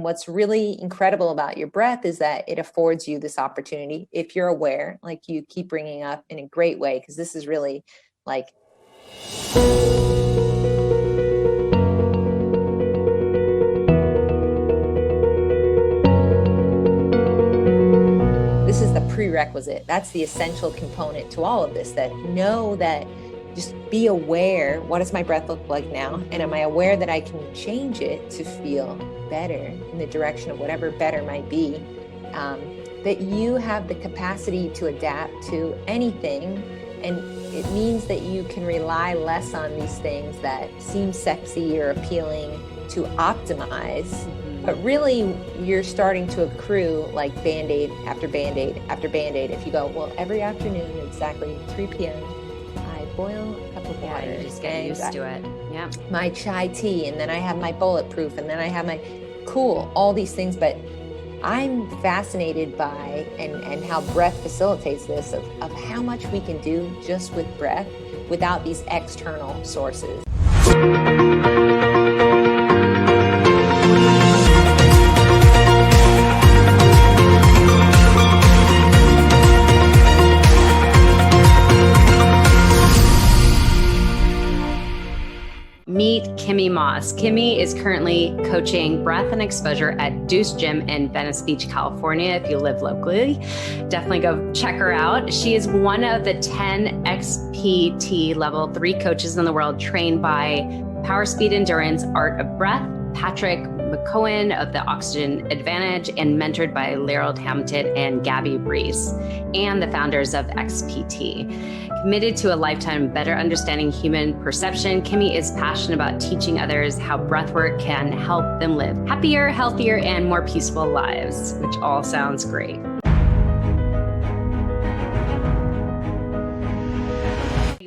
What's really incredible about your breath is that it affords you this opportunity, if you're aware, like you keep bringing up in a great way, because this is really like, this is the prerequisite. That's the essential component to all of this, that know that, just be aware, what does my breath look like now? And am I aware that I can change it to feel better in the direction of whatever better might be? That you have the capacity to adapt to anything. And it means that you can rely less on these things that seem sexy or appealing to optimize. But really, you're starting to accrue like Band-Aid after Band-Aid after Band-Aid. If you go, well, every afternoon, exactly 3 p.m., I boil a cup of water. You just get used to it. Yeah. My chai tea, and then I have my bulletproof, and then I have my cool, all these things. But I'm fascinated by and how breath facilitates this, of how much we can do just with breath without these external sources. Meet Kimmy Moss. Kimmy is currently coaching breath and exposure at DEUCE Gym in Venice Beach, California. If you live locally, definitely go check her out. She is one of the 10 XPT Level 3 coaches in the world trained by Power Speed Endurance Art of Breath, Patrick McKeown of the Oxygen Advantage, and mentored by Laird Hamilton and Gabby Reece, and the founders of XPT. Committed to a lifetime better understanding human perception, Kimmy is passionate about teaching others how breathwork can help them live happier, healthier, and more peaceful lives, which all sounds great.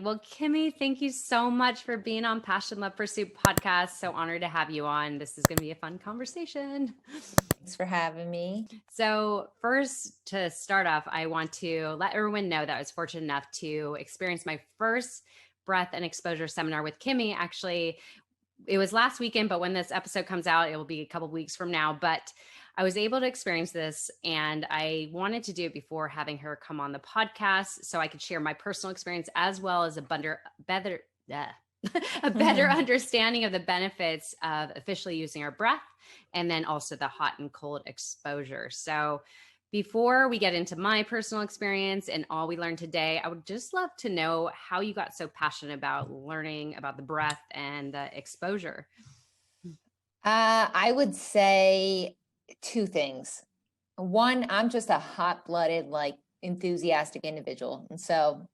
Well, Kimmy, thank you so much for being on Passion, Love, Pursuit podcast. So honored to have you on. This is going to be a fun conversation. Thanks for having me. So first, to start off, I want to let everyone know that I was fortunate enough to experience my first breath and exposure seminar with Kimmy. Actually, it was last weekend, but when this episode comes out, it will be a couple of weeks from now. But I was able to experience this, and I wanted to do it before having her come on the podcast so I could share my personal experience as well as a better understanding of the benefits of officially using our breath, and then also the hot and cold exposure. So before we get into my personal experience and all we learned today, I would just love to know how you got so passionate about learning about the breath and the exposure. I would say 2 things. One, I'm just a hot-blooded, like, enthusiastic individual. And so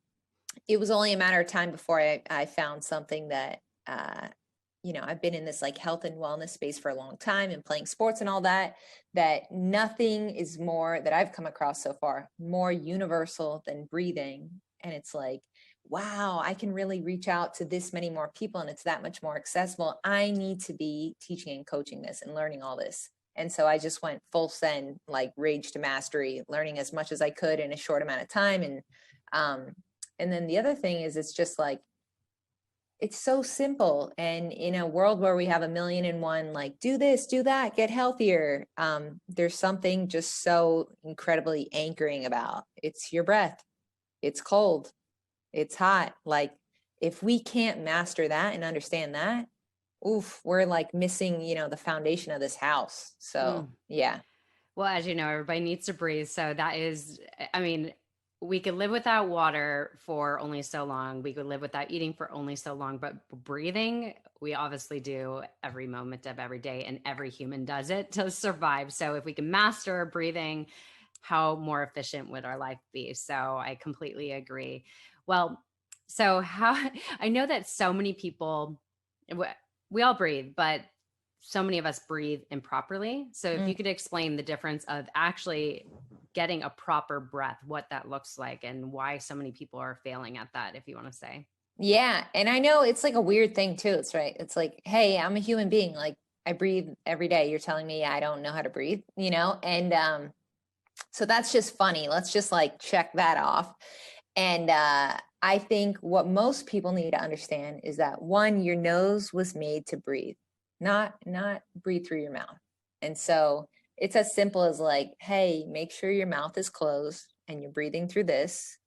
it was only a matter of time before I found something that, I've been in this like health and wellness space for a long time and playing sports and all that, that nothing is more, that I've come across so far, more universal than breathing. And it's like, wow, I can really reach out to this many more people, and it's that much more accessible. I need to be teaching and coaching this and learning all this. And so I just went full send, like rage to mastery, learning as much as I could in a short amount of time. And then the other thing is, it's just like, it's so simple. And in a world where we have 1,000,001, like, do this, do that, get healthier, there's something just so incredibly anchoring about, it's your breath. It's cold. It's hot. Like, if we can't master that and understand that, oof, we're like missing, the foundation of this house. So, yeah. Well, as you know, everybody needs to breathe. So that is, I mean, we could live without water for only so long. We could live without eating for only so long, but breathing, we obviously do every moment of every day, and every human does it to survive. So if we can master breathing, how more efficient would our life be? So I completely agree. Well, so I know that so many people, we all breathe, but so many of us breathe improperly. So if you could explain the difference of actually getting a proper breath, what that looks like, and why so many people are failing at that, if you want to say. Yeah. And I know it's like a weird thing too. It's right. It's like, hey, I'm a human being. Like, I breathe every day. You're telling me I don't know how to breathe, And so that's just funny. Let's just like check that off. And I think what most people need to understand is that, one, your nose was made to breathe, not breathe through your mouth. And so it's as simple as like, hey, make sure your mouth is closed and you're breathing through this.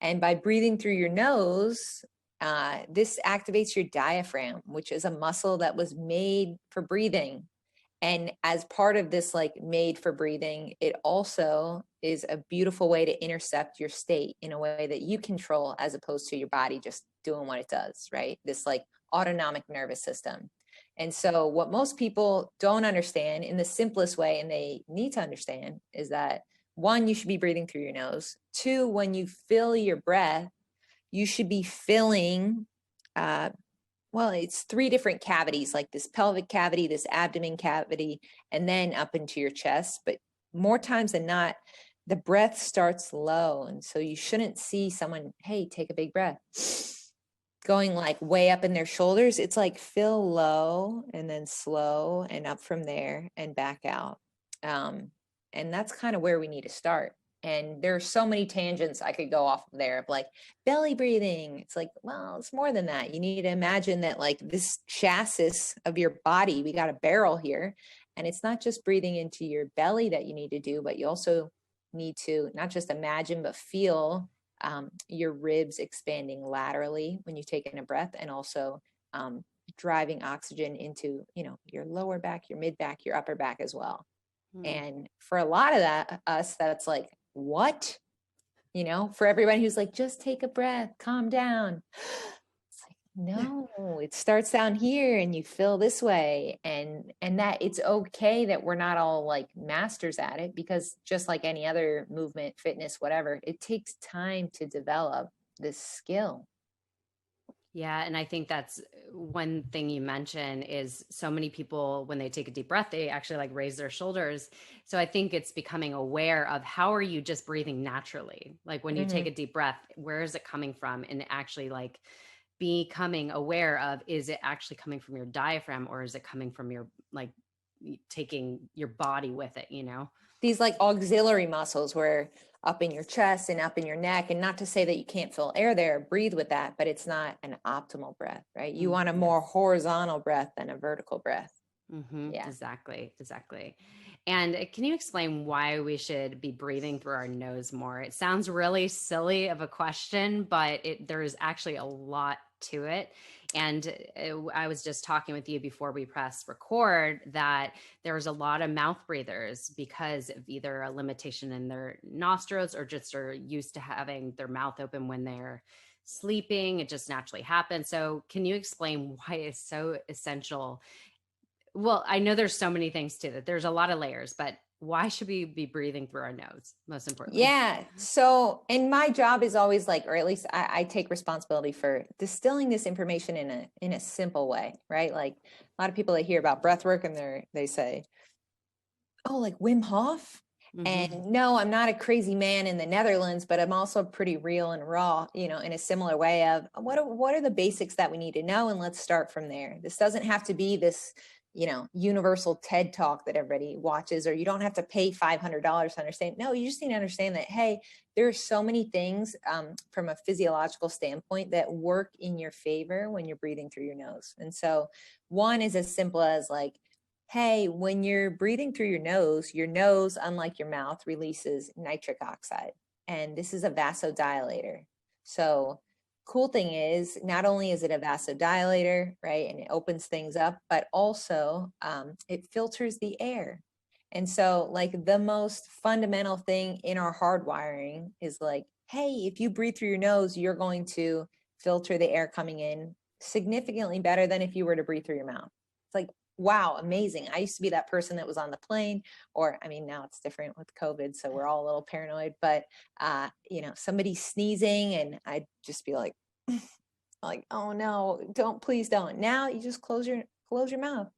And by breathing through your nose, this activates your diaphragm, which is a muscle that was made for breathing. And as part of this, like made for breathing, it also is a beautiful way to intercept your state in a way that you control, as opposed to your body just doing what it does, right? This like autonomic nervous system. And so what most people don't understand in the simplest way, and they need to understand, is that one, you should be breathing through your nose. Two, when you fill your breath, you should be filling, well, it's three different cavities, like this pelvic cavity, this abdomen cavity, and then up into your chest. But more times than not, the breath starts low. And so you shouldn't see someone, hey, take a big breath, going like way up in their shoulders. It's like fill low and then slow and up from there and back out. And that's kind of where we need to start. And there are so many tangents I could go off of there of like belly breathing. It's like, well, it's more than that. You need to imagine that like this chassis of your body, we got a barrel here, and it's not just breathing into your belly that you need to do, but you also need to not just imagine, but feel your ribs expanding laterally when you take in a breath, and also driving oxygen into, you know, your lower back, your mid back, your upper back as well. And for a lot of us, that's like, what? You know, for everybody who's like, just take a breath, calm down. It's like, no, it starts down here and you feel this way. And that it's okay that we're not all like masters at it, because just like any other movement, fitness, whatever, it takes time to develop this skill. Yeah. And I think that's one thing you mentioned is so many people, when they take a deep breath, they actually like raise their shoulders. So I think it's becoming aware of how are you just breathing naturally? Like when you take a deep breath, where is it coming from? And actually like becoming aware of, is it actually coming from your diaphragm, or is it coming from your, like taking your body with it, you know? These like auxiliary muscles where up in your chest and up in your neck, and not to say that you can't feel air there, breathe with that, but it's not an optimal breath, right? You want a more horizontal breath than a vertical breath. Yeah, exactly. And can you explain why we should be breathing through our nose more? It sounds really silly of a question, but there's actually a lot to it. And I was just talking with you before we press record that there's a lot of mouth breathers because of either a limitation in their nostrils, or just are used to having their mouth open when they're sleeping. It just naturally happens. So can you explain why it's so essential? Well, I know there's so many things to that. There's a lot of layers, but why should we be breathing through our nose, most importantly? yeah. So, and my job is always like, or at least I take responsibility for distilling this information in a simple way, right? Like a lot of people that hear about breath work and they say, oh, like Wim Hof. And no, I'm not a crazy man in the Netherlands, but I'm also pretty real and raw, you know, in a similar way of what are the basics that we need to know, and let's start from there. This doesn't have to be this, you know, universal TED talk that everybody watches, or you don't have to pay $500 to understand. No, you just need to understand that, hey, there are so many things from a physiological standpoint that work in your favor when you're breathing through your nose. And so one is as simple as like, hey, when you're breathing through your nose, unlike your mouth, releases nitric oxide. And this is a vasodilator. So cool thing is, not only is it a vasodilator, right, and it opens things up, but also it filters the air. And so like the most fundamental thing in our hardwiring is like, hey, if you breathe through your nose, you're going to filter the air coming in significantly better than if you were to breathe through your mouth. It's like, wow, amazing. I used to be that person that was on the plane, or, I mean, now it's different with COVID, so we're all a little paranoid, but, you know, somebody sneezing and I'd just be like, oh no, please don't. Now you just close your mouth.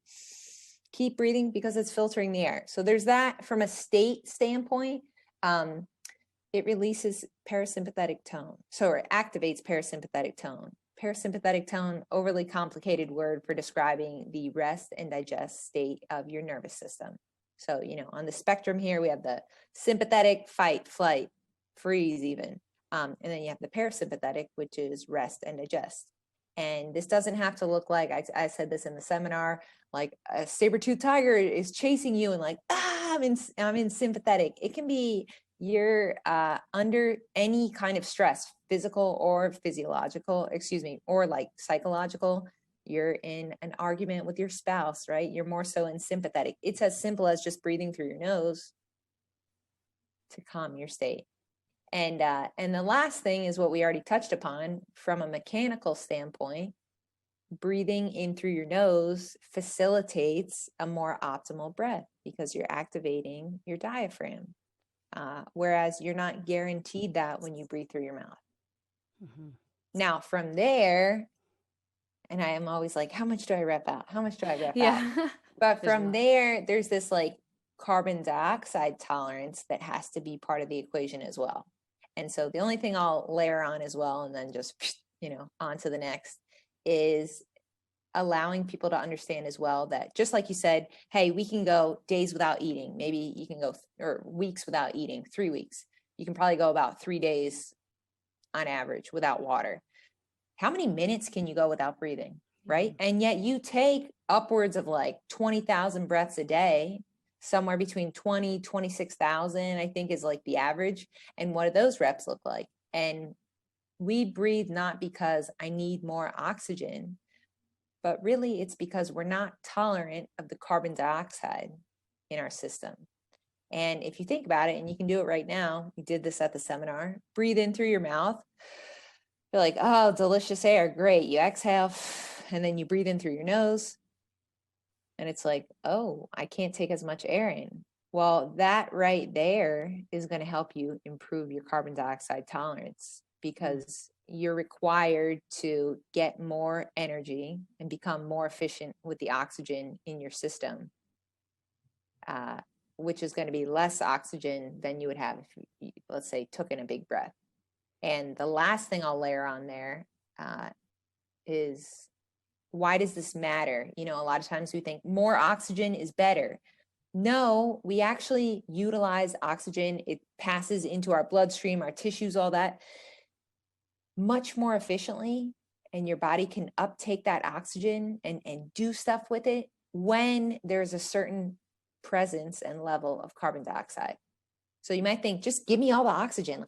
Keep breathing because it's filtering the air. So there's that from a state standpoint. It releases parasympathetic tone. So it activates parasympathetic tone. Parasympathetic tone, overly complicated word for describing the rest and digest state of your nervous system. So, you know, on the spectrum here, we have the sympathetic, fight, flight, freeze even. And then you have the parasympathetic, which is rest and digest. And this doesn't have to look like, I said this in the seminar, like a saber-toothed tiger is chasing you and like, I'm in sympathetic. It can be you're under any kind of stress, physical or physiological, or like psychological. You're in an argument with your spouse, right? You're more so in sympathetic. It's as simple as just breathing through your nose to calm your state. And the last thing is what we already touched upon from a mechanical standpoint. Breathing in through your nose facilitates a more optimal breath because you're activating your diaphragm. Whereas you're not guaranteed that when you breathe through your mouth. Mm-hmm. Now from there, and I am always like, how much do I rep out? How much do I rep out? But from there, there's this like carbon dioxide tolerance that has to be part of the equation as well. And so the only thing I'll layer on as well, and then just, on to the next, is allowing people to understand as well that just like you said, hey, we can go days without eating. Maybe you can go or weeks without eating, 3 weeks. You can probably go about 3 days on average without water. How many minutes can you go without breathing, right? Mm-hmm. And yet you take upwards of like 20,000 breaths a day, somewhere between 26,000, I think is like the average. And what do those reps look like? And we breathe not because I need more oxygen, but really it's because we're not tolerant of the carbon dioxide in our system. And if you think about it, and you can do it right now, you did this at the seminar, breathe in through your mouth. You're like, oh, delicious air, great. You exhale, and then you breathe in through your nose. And it's like, oh, I can't take as much air in. Well, that right there is going to help you improve your carbon dioxide tolerance because you're required to get more energy and become more efficient with the oxygen in your system, which is going to be less oxygen than you would have if you, let's say, took in a big breath. And the last thing I'll layer on there is, why does this matter? A lot of times we think more oxygen is better. No, we actually utilize oxygen. It passes into our bloodstream, our tissues, all that much more efficiently. And your body can uptake that oxygen and do stuff with it when there's a certain presence and level of carbon dioxide. So you might think, just give me all the oxygen.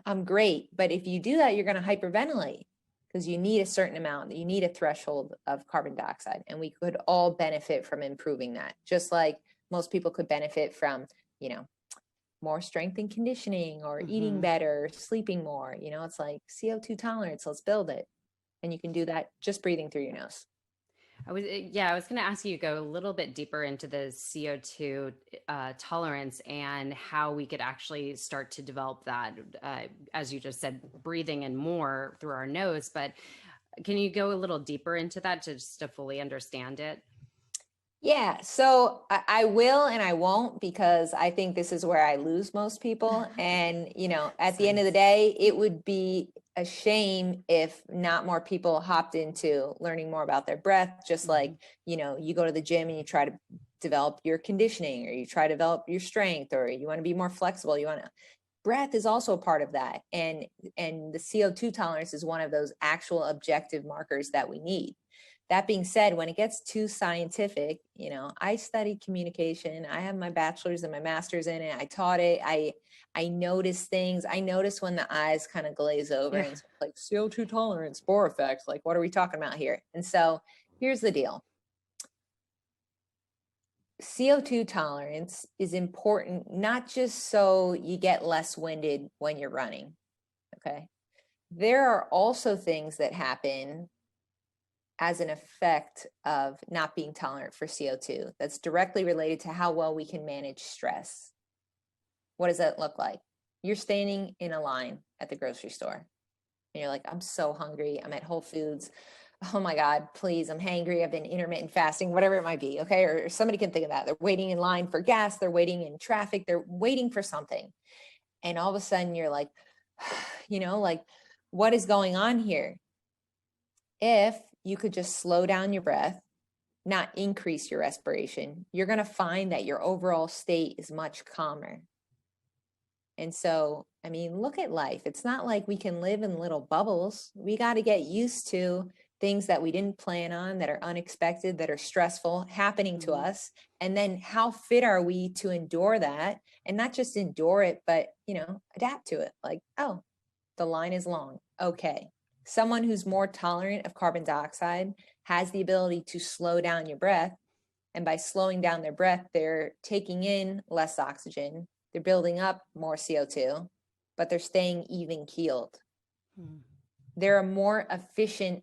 I'm great. But if you do that, you're going to hyperventilate because you need a certain amount, you need a threshold of carbon dioxide. And we could all benefit from improving that. Just like most people could benefit from, more strength and conditioning or eating better, sleeping more. It's like CO2 tolerance. Let's build it. And you can do that just breathing through your nose. I was going to ask you to go a little bit deeper into the CO2 tolerance and how we could actually start to develop that. As you just said, breathing in more through our nose, but can you go a little deeper into that just to fully understand it? Yeah, so I will and I won't, because I think this is where I lose most people. And, at the end of the day, it would be a shame if not more people hopped into learning more about their breath. Just like, you go to the gym and you try to develop your conditioning, or you try to develop your strength, or you want to be more flexible. Breath is also a part of that. And the CO2 tolerance is one of those actual objective markers that we need. That being said, when it gets too scientific, I studied communication. I have my bachelor's and my master's in it. I taught it. I notice things. I notice when the eyes kind of glaze over and it's like CO2 tolerance, Bohr effect. Like, what are we talking about here? And so here's the deal. CO2 tolerance is important, not just so you get less winded when you're running. Okay. There are also things that happen as an effect of not being tolerant for CO2 that's directly related to how well we can manage stress. What does that look like? You're standing in a line at the grocery store and you're like, I'm so hungry. I'm at Whole Foods. Oh my God, please, I'm hangry. I've been intermittent fasting, whatever it might be. Okay. Or somebody can think of that. They're waiting in line for gas. They're waiting in traffic. They're waiting for something. And all of a sudden you're like, like, what is going on here? If you could just slow down your breath, not increase your respiration, you're going to find that your overall state is much calmer. And so, look at life. It's not like we can live in little bubbles. We got to get used to things that we didn't plan on, that are unexpected, that are stressful happening to us. And then how fit are we to endure that, and not just endure it, but, adapt to it. Like, oh, the line is long. Okay. Someone who's more tolerant of carbon dioxide has the ability to slow down your breath. And by slowing down their breath, they're taking in less oxygen. They're building up more CO2, but they're staying even keeled. They're a more efficient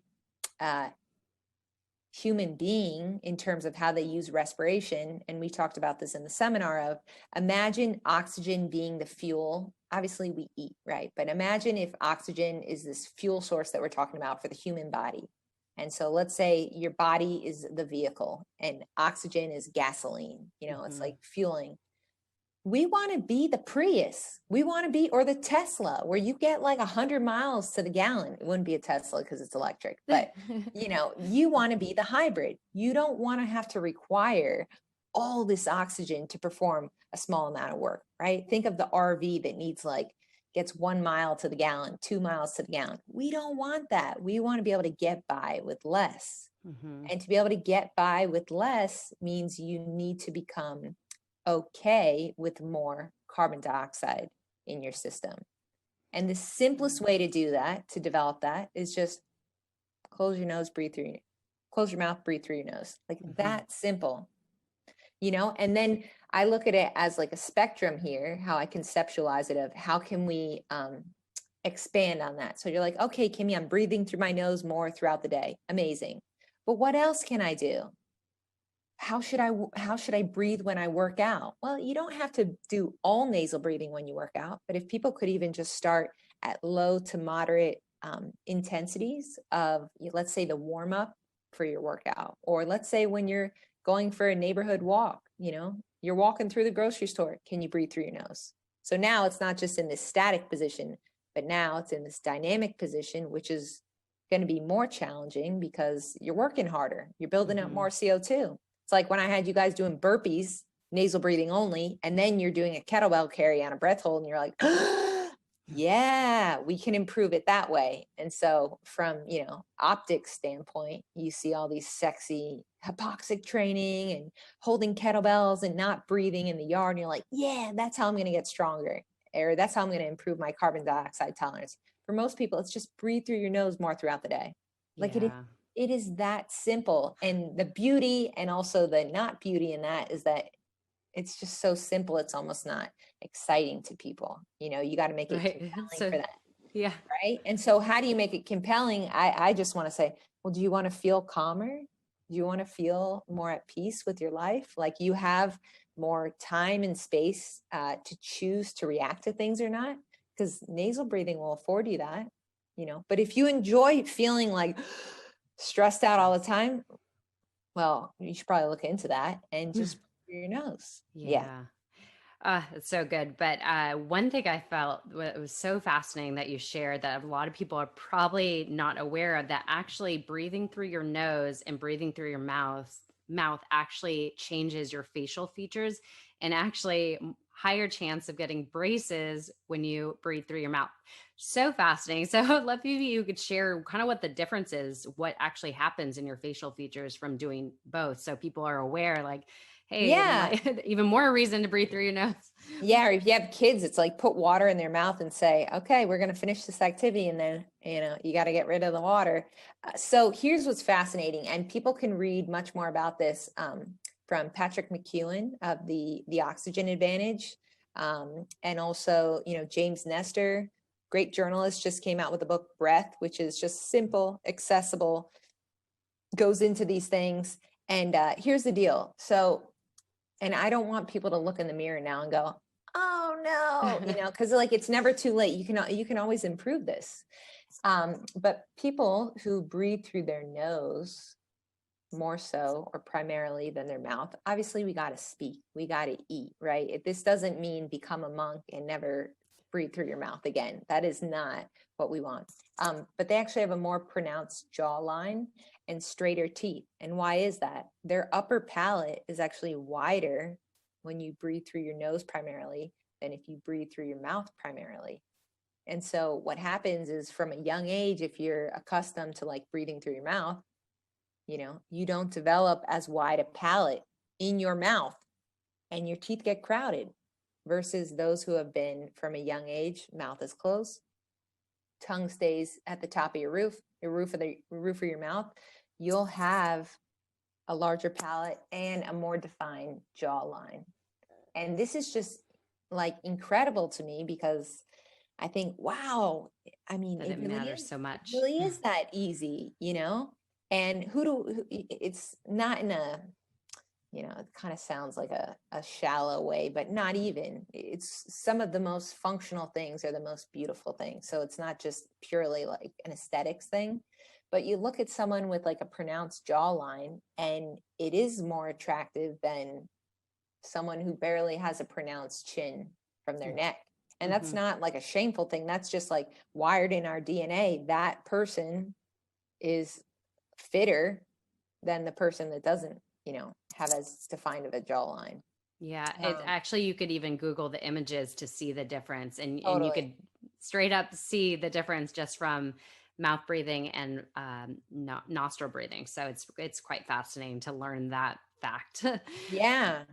human being in terms of how they use respiration. And we talked about this in the seminar of, imagine oxygen being the fuel. Obviously we eat, right? But imagine if oxygen is this fuel source that we're talking about for the human body. And so let's say your body is the vehicle and oxygen is gasoline, it's like fueling. We want to be the Prius. We want to be, or the Tesla, where you get like 100 miles to the gallon. It wouldn't be a Tesla because it's electric, but you want to be the hybrid. You don't want to have to require all this oxygen to perform a small amount of work, right? Think of the RV that gets 1 mile to the gallon, 2 miles to the gallon. We don't want that. We want to be able to get by with less. And to be able to get by with less means you need to become okay with more carbon dioxide in your system. And the simplest way to do that, to develop that, is just close your nose, close your mouth, breathe through your nose. Like that simple, and then I look at it as like a spectrum here, how I conceptualize it, of how can we expand on that. So you're like, okay, Kimmy, I'm breathing through my nose more throughout the day. Amazing. But what else can I do? How should I breathe when I work out? Well, you don't have to do all nasal breathing when you work out, but if people could even just start at low to moderate intensities of, let's say, the warm up for your workout, or let's say when you're going for a neighborhood walk, you're walking through the grocery store, can you breathe through your nose? So now it's not just in this static position, but now it's in this dynamic position, which is going to be more challenging because you're working harder, you're building up more CO2. It's like when I had you guys doing burpees, nasal breathing only, and then you're doing a kettlebell carry on a breath hold, and you're like, yeah, we can improve it that way. And so from, optics standpoint, you see all these sexy hypoxic training and holding kettlebells and not breathing in the yard. And you're like, yeah, that's how I'm going to get stronger, or that's how I'm going to improve my carbon dioxide tolerance. For most people, it's just breathe through your nose more throughout the day. Like it is that simple. And the beauty and also the not beauty in that is that it's just so simple. It's almost not exciting to people. You got to make it compelling for that. Yeah. Right. And so how do you make it compelling? I just want to say, well, do you want to feel calmer? Do you want to feel more at peace with your life? Like you have more time and space to choose to react to things or not? Because nasal breathing will afford you that, but if you enjoy feeling like stressed out all the time, well, you should probably look into that and just through your nose. Yeah. It's so good. But one thing I felt was so fascinating that you shared, that a lot of people are probably not aware of, that actually breathing through your nose and breathing through your mouth actually changes your facial features, and actually higher chance of getting braces when you breathe through your mouth. So fascinating. So I'd love if you could share kind of what the difference is, what actually happens in your facial features from doing both, so people are aware, like, hey, even more reason to breathe through your nose. Yeah. Or if you have kids, it's like put water in their mouth and say, okay, we're going to finish this activity. And then, you got to get rid of the water. So here's what's fascinating. And people can read much more about this from Patrick McKeown of the Oxygen Advantage. And also, James Nestor, great journalist, just came out with the book Breath, which is just simple, accessible, goes into these things. And here's the deal. So, and I don't want people to look in the mirror now and go, oh no, because like it's never too late. You can always improve this. But people who breathe through their nose more so or primarily than their mouth, obviously we got to speak, we got to eat, right? This doesn't mean become a monk and never breathe through your mouth again. That is not what we want. But they actually have a more pronounced jawline and straighter teeth. And why is that? Their upper palate is actually wider when you breathe through your nose primarily than if you breathe through your mouth primarily. And so what happens is from a young age, if you're accustomed to like breathing through your mouth, you know, you don't develop as wide a palate in your mouth and your teeth get crowded versus those who have been from a young age, mouth is closed, tongue stays at the top of your roof of your mouth, you'll have a larger palate and a more defined jawline. And this is just like incredible to me because I think, wow, I mean, That it really matters so much. It really is that easy, you know? And it's not in a, you know, it kind of sounds like a shallow way, but not even. It's some of the most functional things are the most beautiful things. So it's not just purely like an aesthetics thing, but you look at someone with like a pronounced jawline and it is more attractive than someone who barely has a pronounced chin from their neck. And that's not like a shameful thing. That's just like wired in our DNA. That person is fitter than the person that doesn't, you know, have as defined of a jawline. Yeah, it actually, you could even Google the images to see the difference, and Totally. you could straight up see the difference just from mouth breathing and nostril breathing. So it's quite fascinating to learn that fact. Yeah.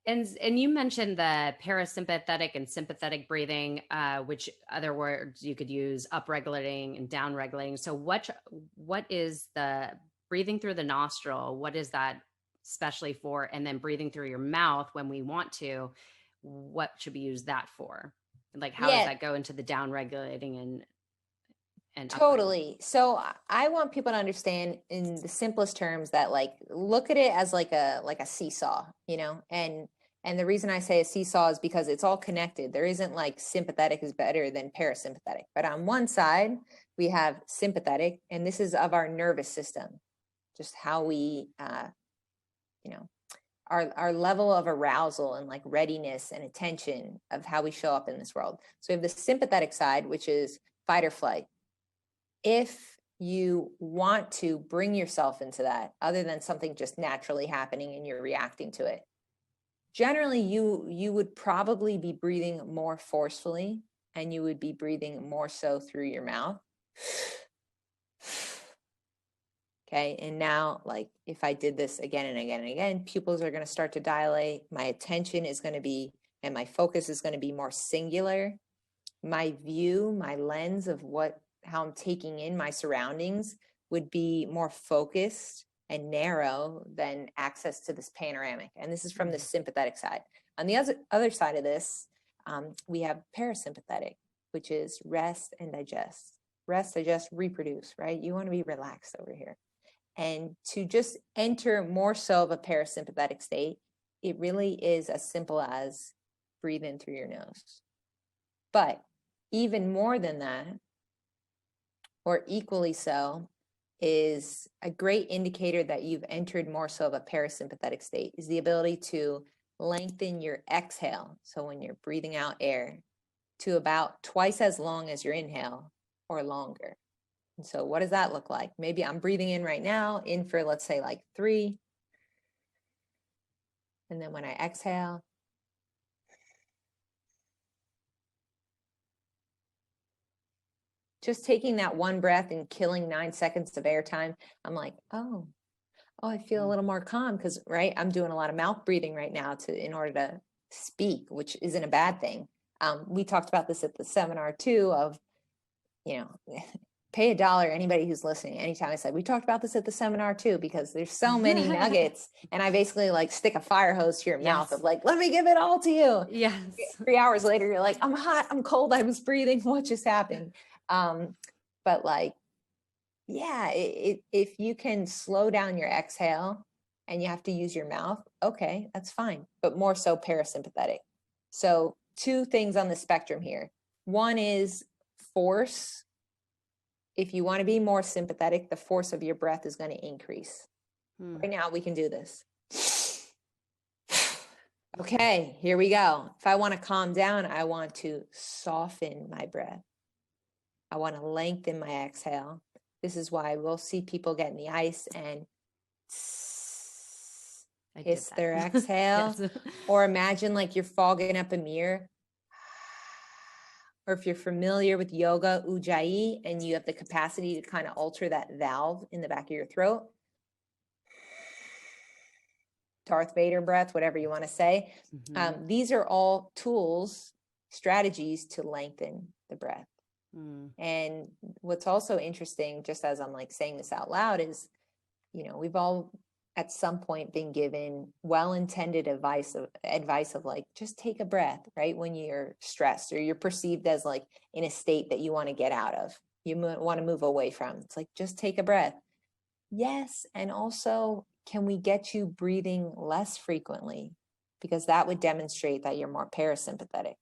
And you mentioned the parasympathetic and sympathetic breathing, which other words you could use, upregulating and downregulating. So what is the breathing through the nostril? What is that especially for? And then breathing through your mouth when we want to, what should we use that for? Like, how does that go into the downregulating and totally. So I want people to understand in the simplest terms that like look at it as like a seesaw, you know, and the reason I say a seesaw is because it's all connected. There isn't like sympathetic is better than parasympathetic, but on one side we have sympathetic, and this is of our nervous system, just how we you know, our level of arousal and like readiness and attention of how we show up in this world. So we have the sympathetic side, which is fight or flight. If you want to bring yourself into that, other than something just naturally happening and you're reacting to it, generally you would probably be breathing more forcefully, and you would be breathing more so through your mouth. Okay, and now like if I did this again and again and again, pupils are going to start to dilate. My attention is going to be, and my focus is going to be more singular. My view, my lens of how I'm taking in my surroundings would be more focused and narrow than access to this panoramic. And this is from the sympathetic side. On the other side of this, we have parasympathetic, which is rest and digest. Rest, digest, reproduce, right? You want to be relaxed over here. And to just enter more so of a parasympathetic state, it really is as simple as breathe in through your nose. But even more than that, or equally so, is a great indicator that you've entered more so of a parasympathetic state is the ability to lengthen your exhale. So when you're breathing out air to about twice as long as your inhale or longer. And so what does that look like? Maybe I'm breathing in right now, in for let's say like 3. And then when I exhale, just taking that one breath and killing 9 seconds of airtime, I'm like, oh, I feel a little more calm because, right, I'm doing a lot of mouth breathing right now in order to speak, which isn't a bad thing. We talked about this at the seminar too of, you know, pay $1, anybody who's listening, anytime I said, we talked about this at the seminar too, because there's so many nuggets, and I basically like stick a fire hose to your mouth of like, let me give it all to you. Yes. 3 hours later, you're like, I'm hot, I'm cold, I was breathing, what just happened? But like, yeah, if you can slow down your exhale and you have to use your mouth, okay, that's fine, but more so parasympathetic. So 2 things on the spectrum here. One is force. If you want to be more sympathetic, the force of your breath is going to increase. Right now, we can do this. Okay, here we go. If I want to calm down, I want to soften my breath. I want to lengthen my exhale. This is why we'll see people get in the ice and hiss their exhale. Yes. Or imagine like you're fogging up a mirror, or if you're familiar with yoga, ujjayi, and you have the capacity to kind of alter that valve in the back of your throat. Darth Vader breath, whatever you want to say. These are all tools, strategies to lengthen the breath. And what's also interesting, just as I'm like saying this out loud, is, you know, we've all at some point been given well-intended advice of like, just take a breath, right? When you're stressed or you're perceived as like in a state that you want to get out of, you want to move away from. It's like, just take a breath. Yes. And also, can we get you breathing less frequently? Because that would demonstrate that you're more parasympathetic.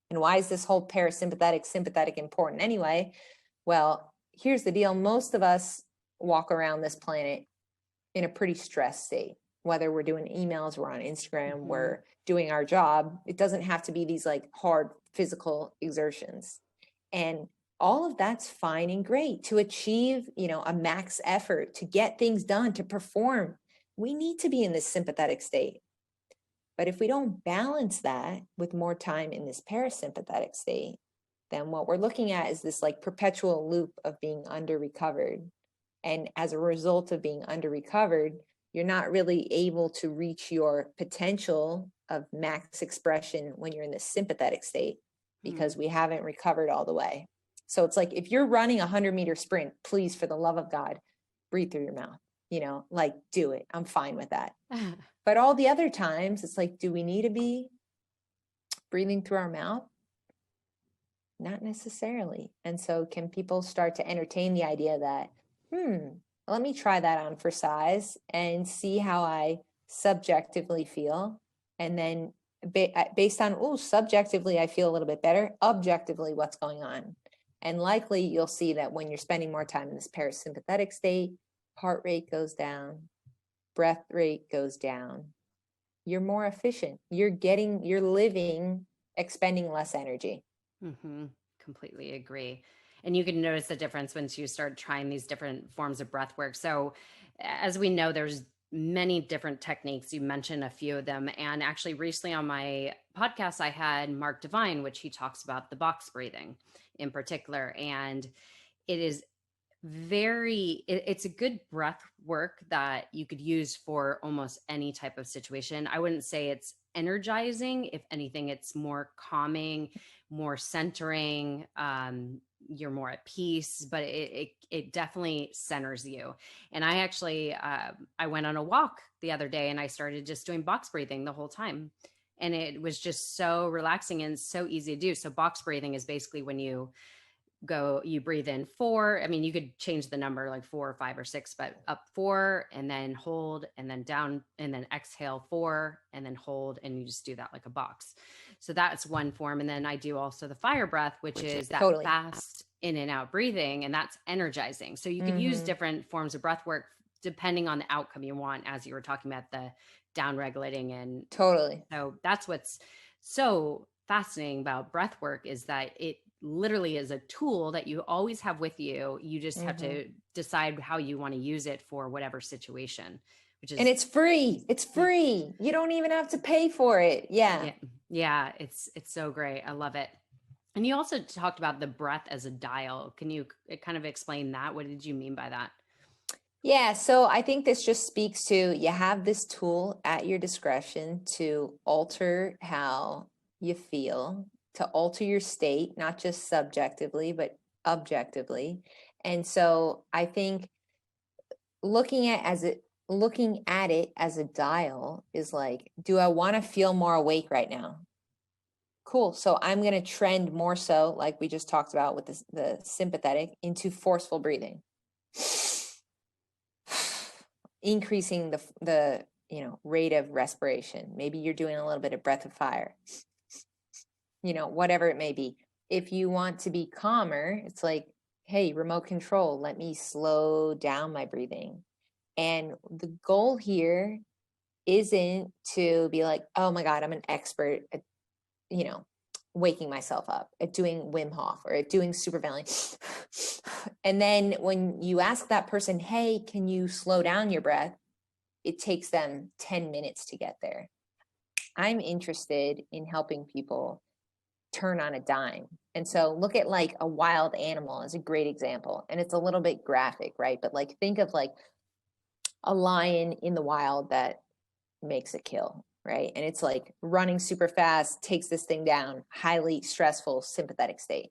And why is this whole parasympathetic, sympathetic important anyway? Well, here's the deal. Most of us walk around this planet in a pretty stressed state, whether we're doing emails, we're on Instagram, we're doing our job. It doesn't have to be these like hard physical exertions. And all of that's fine and great to achieve, you know, a max effort, to get things done, to perform. We need to be in this sympathetic state. But if we don't balance that with more time in this parasympathetic state, then what we're looking at is this like perpetual loop of being under recovered. And as a result of being under recovered, you're not really able to reach your potential of max expression when you're in the sympathetic state, because we haven't recovered all the way. So it's like, if you're running a 100-meter sprint, please, for the love of God, breathe through your mouth, you know, like, do it. I'm fine with that. But all the other times, it's like, do we need to be breathing through our mouth? Not necessarily. And so can people start to entertain the idea that, let me try that on for size and see how I subjectively feel. And then based on, subjectively, I feel a little bit better. Objectively, what's going on? And likely you'll see that when you're spending more time in this parasympathetic state, heart rate goes down, breath rate goes down. You're more efficient. You're living, expending less energy. Completely agree. And you can notice the difference once you start trying these different forms of breath work. So as we know, there's many different techniques. You mentioned a few of them. And actually recently on my podcast, I had Mark Devine, which he talks about the box breathing in particular. And it is it's a good breath work that you could use for almost any type of situation. I wouldn't say it's energizing. If anything, it's more calming, more centering. You're more at peace, but it definitely centers you. And I actually, I went on a walk the other day and I started just doing box breathing the whole time. And it was just so relaxing and so easy to do. So box breathing is basically when you breathe in 4. I mean, you could change the number like 4 or 5 or 6, but up 4 and then hold and then down and then exhale 4 and then hold. And you just do that like a box. So that's one form. And then I do also the fire breath, which is that fast in and out breathing. And that's energizing. So you could use different forms of breath work depending on the outcome you want, as you were talking about the down regulating. And so that's what's so fascinating about breath work, is that it literally is a tool that you always have with you. You just have to decide how you want to use it for whatever situation, and it's free. It's free. You don't even have to pay for it. Yeah. It's so great. I love it. And you also talked about the breath as a dial. Can you kind of explain that? What did you mean by that? Yeah. So I think this just speaks to, you have this tool at your discretion to alter how you feel, to alter your state, not just subjectively, but objectively. And so I think looking at it as a dial is like, do I want to feel more awake right now? Cool. So I'm going to trend more so, like we just talked about with the sympathetic, into forceful breathing, increasing the rate of respiration. Maybe you're doing a little bit of breath of fire, whatever it may be. If you want to be calmer, it's like, hey, remote control, let me slow down my breathing. And the goal here isn't to be like, oh my God, I'm an expert at, waking myself up, at doing Wim Hof or at doing super valley. And then when you ask that person, hey, can you slow down your breath? It takes them 10 minutes to get there. I'm interested in helping people turn on a dime. And so look at like a wild animal as a great example. And it's a little bit graphic, right? But like think of like a lion in the wild that makes a kill, right? And it's like running super fast, takes this thing down, highly stressful, sympathetic state.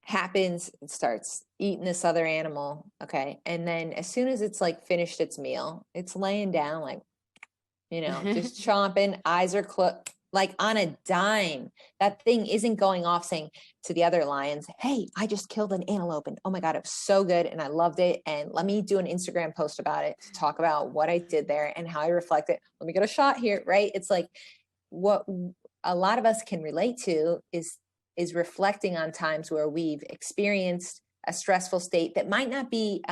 Happens, it starts eating this other animal, okay? And then as soon as it's like finished its meal, it's laying down like, just chomping, eyes are closed, like on a dime. That thing isn't going off saying to the other lions, hey, I just killed an antelope and oh my God, it was so good and I loved it. And let me do an Instagram post about it to talk about what I did there and how I reflect it. Let me get a shot here, right? It's like what a lot of us can relate to is reflecting on times where we've experienced a stressful state that might not be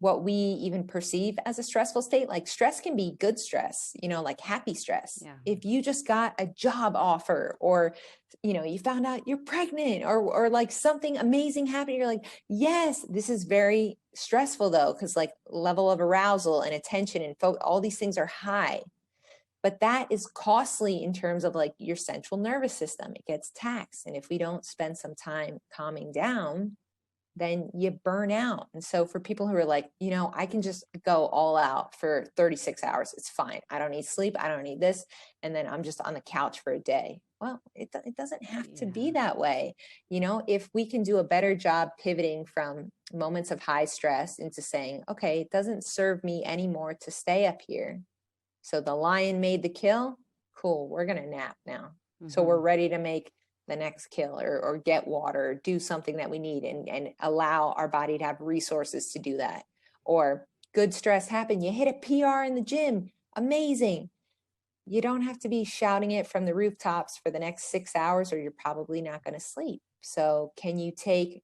what we even perceive as a stressful state. Like stress can be good stress, like happy stress. Yeah. If you just got a job offer or, you found out you're pregnant or like something amazing happened, you're like, yes, this is very stressful though. Cause like level of arousal and attention and all these things are high, but that is costly in terms of like your central nervous system. It gets taxed. And if we don't spend some time calming down, then you burn out. And so for people who are like, I can just go all out for 36 hours. It's fine. I don't need sleep. I don't need this. And then I'm just on the couch for a day. Well, it doesn't have to be that way. If we can do a better job pivoting from moments of high stress into saying, okay, it doesn't serve me anymore to stay up here. So the lion made the kill. Cool. We're going to nap now. Mm-hmm. So we're ready to make the next kill or get water, or do something that we need and allow our body to have resources to do that. Or good stress happened. You hit a PR in the gym. Amazing. You don't have to be shouting it from the rooftops for the next 6 hours or you're probably not going to sleep. So can you take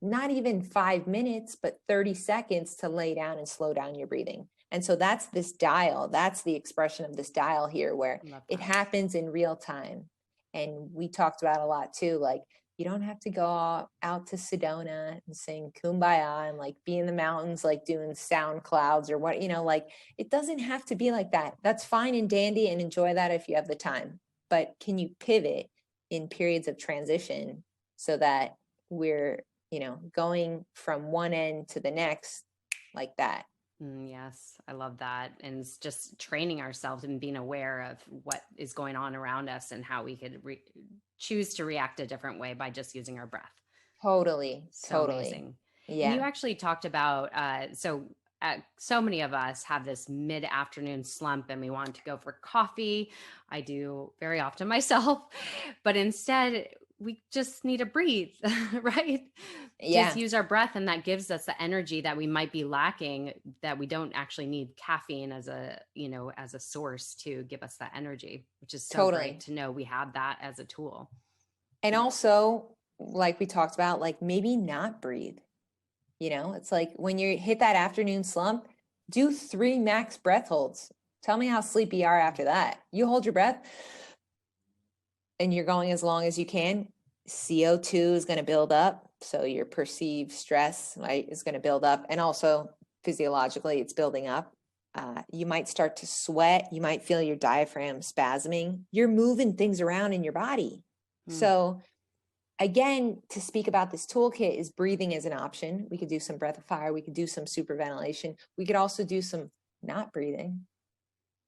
not even 5 minutes, but 30 seconds to lay down and slow down your breathing? And so that's this dial. That's the expression of this dial here where it happens in real time. And we talked about a lot too, like you don't have to go out to Sedona and sing Kumbaya and like be in the mountains, like doing sound clouds or what, like it doesn't have to be like that. That's fine and dandy and enjoy that if you have the time. But can you pivot in periods of transition so that we're, going from one end to the next like that? Yes, I love that. And it's just training ourselves and being aware of what is going on around us and how we could choose to react a different way by just using our breath. Totally. Amazing. Yeah. And you actually talked about, so many of us have this mid-afternoon slump and we want to go for coffee. I do very often myself, but instead we just need to breathe, right? Yeah. Just use our breath, and that gives us the energy that we might be lacking, that we don't actually need caffeine as a source to give us that energy, which is so great to know we have that as a tool. And also, like we talked about, like maybe not breathe. It's like when you hit that afternoon slump, do 3 max breath holds. Tell me how sleepy you are after that. You hold your breath and you're going as long as you can. CO2 is going to build up. So your perceived stress, right, is going to build up. And also physiologically, it's building up. You might start to sweat. You might feel your diaphragm spasming. You're moving things around in your body. So again, to speak about this toolkit is breathing is an option. We could do some breath of fire. We could do some superventilation. We could also do some not breathing.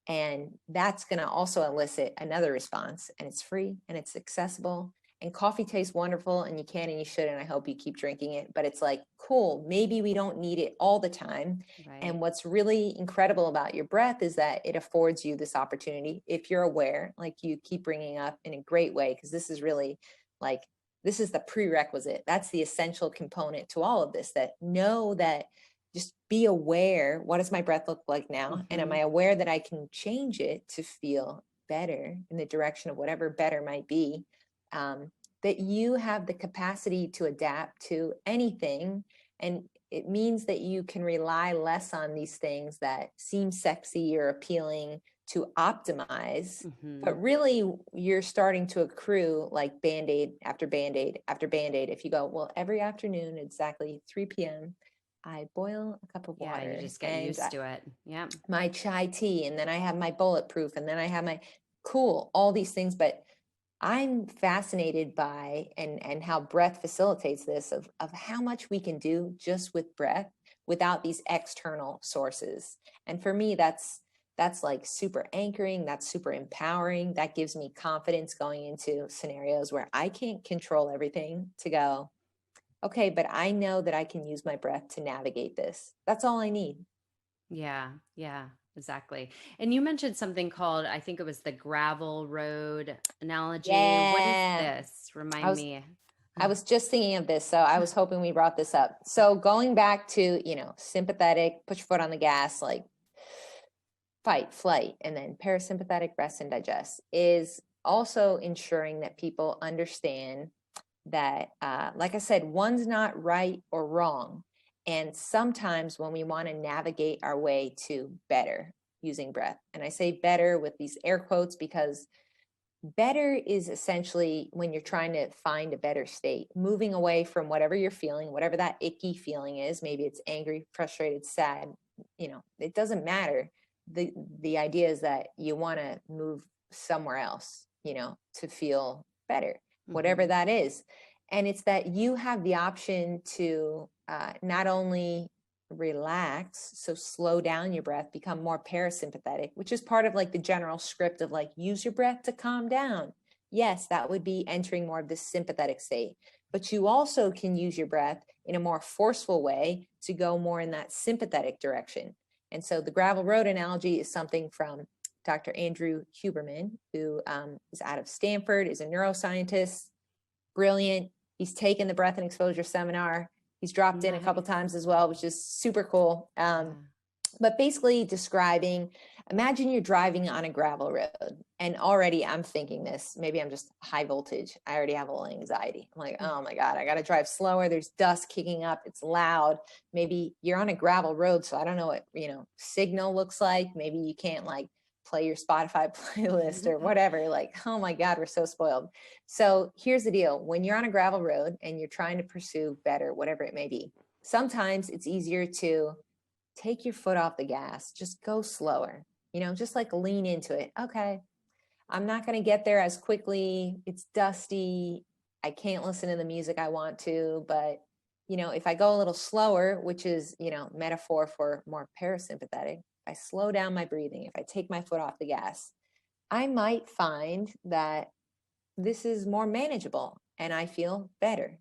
And that's going to also elicit another response, and it's free and it's accessible, and coffee tastes wonderful, and you can and you should, and I hope you keep drinking it. But it's like, cool, maybe we don't need it all the time. Right. And what's really incredible about your breath is that it affords you this opportunity, if you're aware, like you keep bringing up in a great way, because this is really like, this is the prerequisite. That's the essential component to all of this, that know that just be aware, what does my breath look like now? Mm-hmm. And am I aware that I can change it to feel better in the direction of whatever better might be? That you have the capacity to adapt to anything. And it means that you can rely less on these things that seem sexy or appealing to optimize, but really you're starting to accrue like Band-Aid after Band-Aid after Band-Aid. If you go, well, every afternoon, exactly 3 p.m., I boil a cup of water. You just get used to it. Yeah. My chai tea, and then I have my bulletproof, and then I have my all these things, but I'm fascinated by and how breath facilitates this of how much we can do just with breath without these external sources. And for me, that's like super anchoring, that's super empowering. That gives me confidence going into scenarios where I can't control everything to go, okay, but I know that I can use my breath to navigate this. That's all I need. Yeah, yeah, exactly. And you mentioned something called, I think it was the gravel road analogy. What is Yeah. this? I Remind was me. I was just thinking of this, so I was hoping we brought this up. So going back to, sympathetic, put your foot on the gas, like fight, flight, and then parasympathetic, rest and digest, is also ensuring that people understand that, like I said, one's not right or wrong. And sometimes when we want to navigate our way to better using breath, and I say better with these air quotes because better is essentially when you're trying to find a better state, moving away from whatever you're feeling, whatever that icky feeling is. Maybe it's angry, frustrated, sad, it doesn't matter. The idea is that you want to move somewhere else, to feel better, whatever Mm-hmm. that is. And it's that you have the option to not only relax, so slow down your breath, become more parasympathetic, which is part of like the general script of like use your breath to calm down. Yes, that would be entering more of the sympathetic state, but you also can use your breath in a more forceful way to go more in that sympathetic direction. And so the gravel road analogy is something from Dr. Andrew Huberman, who is out of Stanford, is a neuroscientist, brilliant. He's taken the breath and exposure seminar. He's dropped in a couple times as well, which is super cool. But basically describing, imagine you're driving on a gravel road, and already I'm thinking this, maybe I'm just high voltage. I already have a little anxiety. I'm like, oh my God, I got to drive slower. There's dust kicking up. It's loud. Maybe you're on a gravel road, so I don't know what, signal looks like. Maybe you can't like play your Spotify playlist or whatever. Like, oh my God, we're so spoiled. So here's the deal. When you're on a gravel road and you're trying to pursue better, whatever it may be, sometimes it's easier to take your foot off the gas, just go slower, just like lean into it. Okay, I'm not going to get there as quickly. It's dusty. I can't listen to the music I want to, but if I go a little slower, which is, metaphor for more parasympathetic, if I slow down my breathing, if I take my foot off the gas, I might find that this is more manageable and I feel better.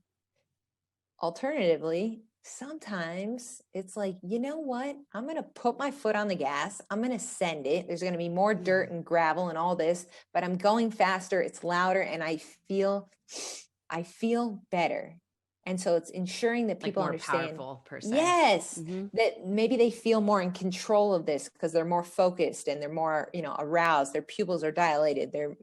Alternatively, sometimes it's like, you know what? I'm going to put my foot on the gas. I'm going to send it. There's going to be more dirt and gravel and all this, but I'm going faster. It's louder and I feel better. And so it's ensuring that people Like more understand, powerful per se. yes, that maybe they feel more in control of this because they're more focused and they're more, aroused. Their pupils are dilated. They're,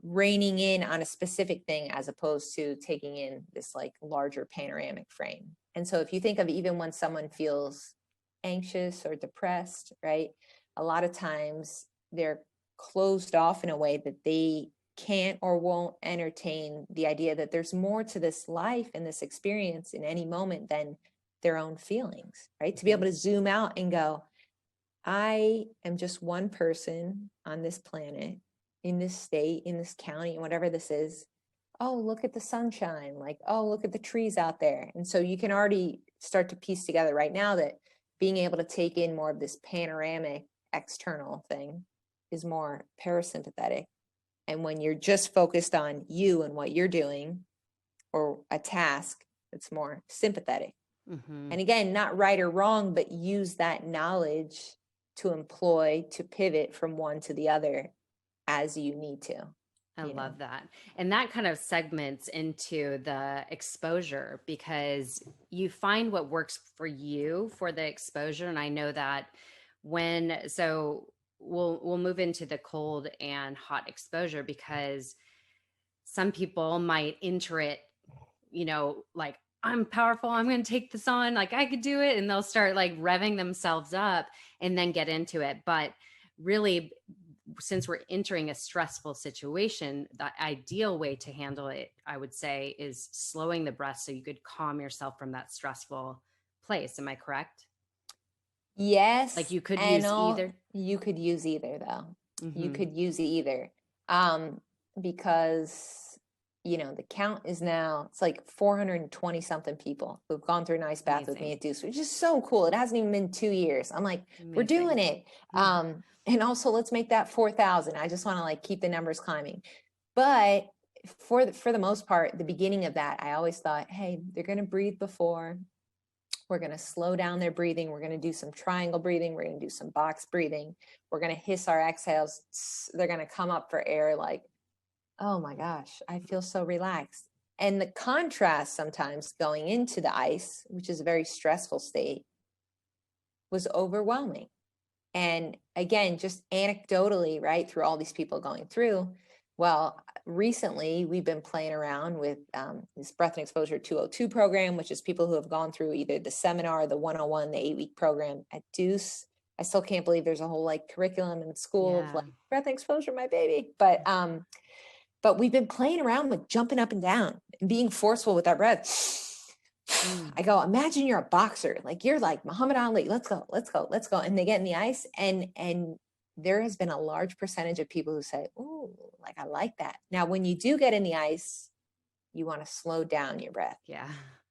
reining in on a specific thing as opposed to taking in this like larger panoramic frame. And so if you think of even when someone feels anxious or depressed, right? A lot of times they're closed off in a way that they can't or won't entertain the idea that there's more to this life and this experience in any moment than their own feelings, right? To be able to zoom out and go, I am just one person on this planet, in this state, in this county, and whatever this is. Oh, look at the sunshine. Like, oh, look at the trees out there. And so you can already start to piece together right now that being able to take in more of this panoramic external thing is more parasympathetic. And when you're just focused on you and what you're doing or a task, it's more sympathetic. And again, not right or wrong, but use that knowledge to employ, to pivot from one to the other as you need to. I love that. And that kind of segments into the exposure because you find what works for you for the exposure. And I know that so we'll move into the cold and hot exposure because some people might enter it, like I'm powerful, I'm going to take this on, like I could do it. And they'll start like revving themselves up and then get into it. But really, since we're entering a stressful situation, the ideal way to handle it, I would say, is slowing the breath so you could calm yourself from that stressful place. Am I correct? Yes. Like you could use either. You could use either though. You could use either. because, you know, the count is now, it's like 420 something people who've gone through an ice bath with me Amazing. at DEUCE, which is so cool. It hasn't even been 2 years. I'm like, we're Amazing. doing it. And also let's make that 4,000. I just want to like keep the numbers climbing. But for the most part, the beginning of that, I always thought, hey, they're going to breathe before. We're going to slow down their breathing. We're going to do some triangle breathing. We're going to do some box breathing. We're going to hiss our exhales. They're going to come up for air like, oh my gosh, I feel so relaxed. And the contrast sometimes going into the ice, which is a very stressful state, was overwhelming. And again, just anecdotally, right, through all these people going through, well, recently we've been playing around with this Breath and Exposure 202 program, which is people who have gone through either the seminar, the 101, the 8-week program at DEUCE. I still can't believe there's a whole like curriculum in school of like breath and exposure, my baby. But we've been playing around with jumping up and down and being forceful with our breath. I go, imagine you're a boxer, like you're like Muhammad Ali, let's go, let's go, let's go. And they get in the ice and there has been a large percentage of people who say, oh, like, I like that. Now, when you do get in the ice, you want to slow down your breath. Yeah.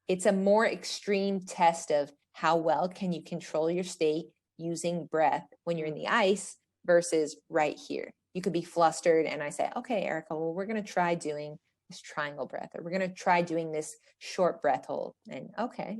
It's a more extreme test of how well can you control your state using breath when you're in the ice versus right here. You could be flustered and I say, okay, Erica, well, we're going to try doing this triangle breath, or we're going to try doing this short breath hold. And okay.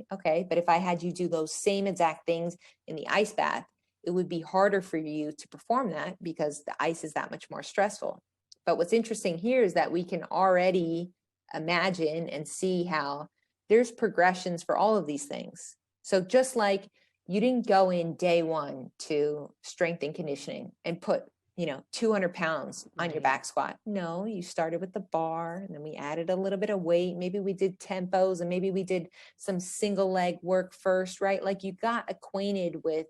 But if I had you do those same exact things in the ice bath, it would be harder for you to perform that because the ice is that much more stressful. But what's interesting here is that we can already imagine and see how there's progressions for all of these things. So just like you didn't go in day one to strength and conditioning and put 200 pounds on your back squat. No, you started with the bar and then we added a little bit of weight. Maybe we did tempos and maybe we did some single leg work first, right? Like you got acquainted with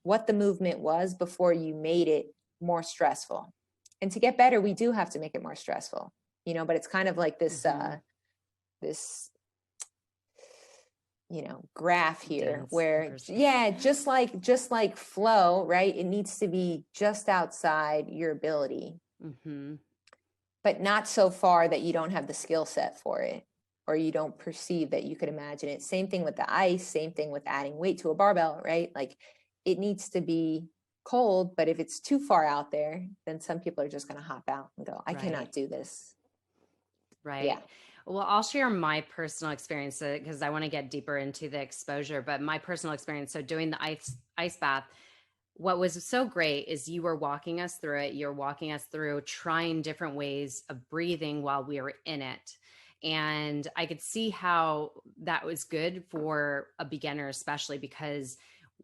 what the movement was before you made it more stressful. And to get better, we do have to make it more stressful, but it's kind of like this, this graph here where just like flow, right, it needs to be just outside your ability, but not so far that you don't have the skill set for it or you don't perceive that you could imagine it. Same thing with the ice, same thing with adding weight to a barbell, right? Like it needs to be cold, but if it's too far out there, then some people are just going to hop out and go, I cannot do this. Right. Yeah. Well, I'll share my personal experience because I want to get deeper into the exposure, but my personal experience. So doing the ice bath, what was so great is you were walking us through it. You're walking us through trying different ways of breathing while we were in it. And I could see how that was good for a beginner, especially because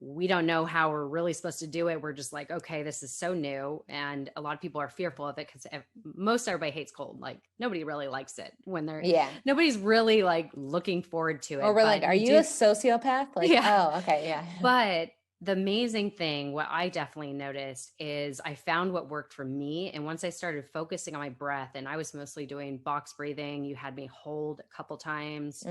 we don't know how we're really supposed to do it. We're just like, okay, this is so new. And a lot of people are fearful of it because most everybody hates cold. Like nobody really likes it when they're, nobody's really like looking forward to it. Or we're like, are you a sociopath? Like, oh, okay. Yeah. But the amazing thing, what I definitely noticed is I found what worked for me. And once I started focusing on my breath, and I was mostly doing box breathing, you had me hold a couple times.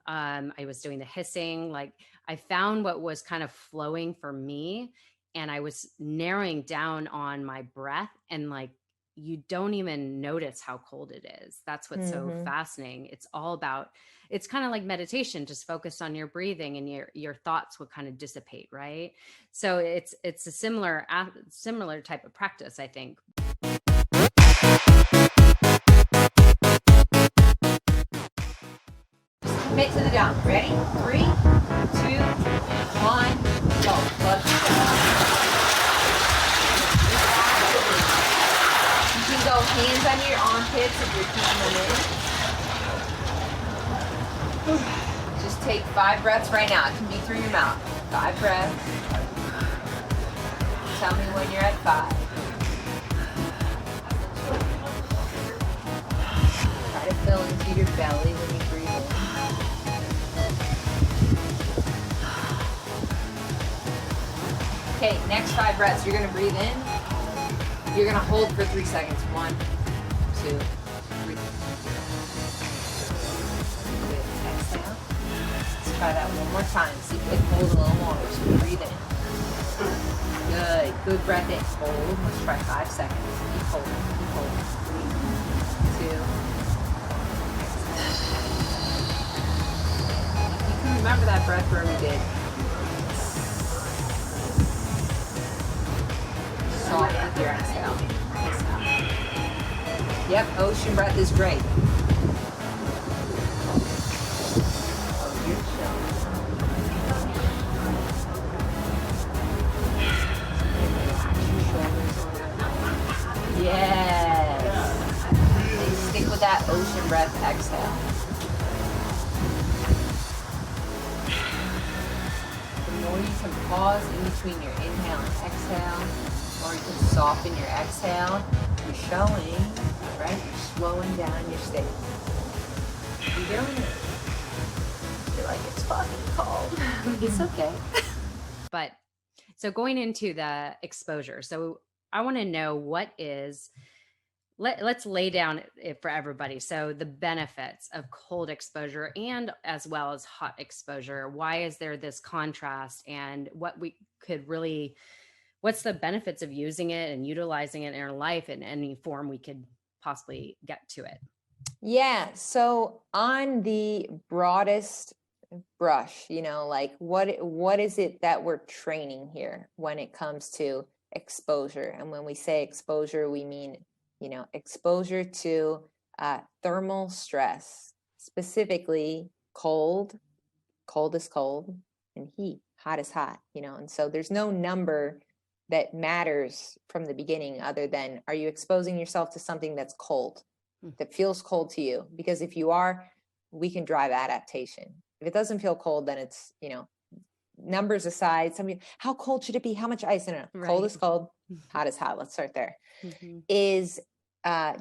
I was doing the hissing. Like I found what was kind of flowing for me. And I was narrowing down on my breath and like, you don't even notice how cold it is. That's what's so fascinating. It's all about, it's kind of like meditation, just focus on your breathing and your thoughts will kind of dissipate. Right. So it's a similar type of practice, I think. Commit to the jump. Ready? 3, 2, 1, go. You can go hands on your armpits if you're keeping them in. Just take 5 breaths right now. It can be through your mouth. 5 breaths. Tell me when you're at 5. Try to fill into your belly when you breathe in. Okay, next 5 breaths. You're going to breathe in. You're going to hold for 3 seconds. 1, 2, 3. Good. Exhale. Let's try that one more time. See if we can hold a little longer. So you breathe in. Good. Good breath in. Hold. Let's try 5 seconds. Keep holding. Keep holding. that breath really good. Soft with your exhale. Yep, ocean breath is great. Yes. And stick with that ocean breath exhale. The more you can pause in between your inhale and exhale, or you can soften your exhale, you're showing, right? You're slowing down your state. You're doing it. You're like, it's fucking cold. It's okay. But so going into the exposure, so I want to know what is, let's lay down it for everybody. So the benefits of cold exposure and as well as hot exposure. Why is there this contrast, and what we could really, what's the benefits of using it and utilizing it in our life in any form we could possibly get to it? Yeah. So on the broadest brush, like what is it that we're training here when it comes to exposure? And when we say exposure, we mean, exposure to thermal stress, specifically cold is cold, and heat, hot is hot, and so there's no number that matters from the beginning other than, are you exposing yourself to something that's cold, that feels cold to you? Because if you are, we can drive adaptation. If it doesn't feel cold, then it's, numbers aside, how cold should it be? How much ice in it? Right. Cold is cold, hot is hot. Let's start there. Is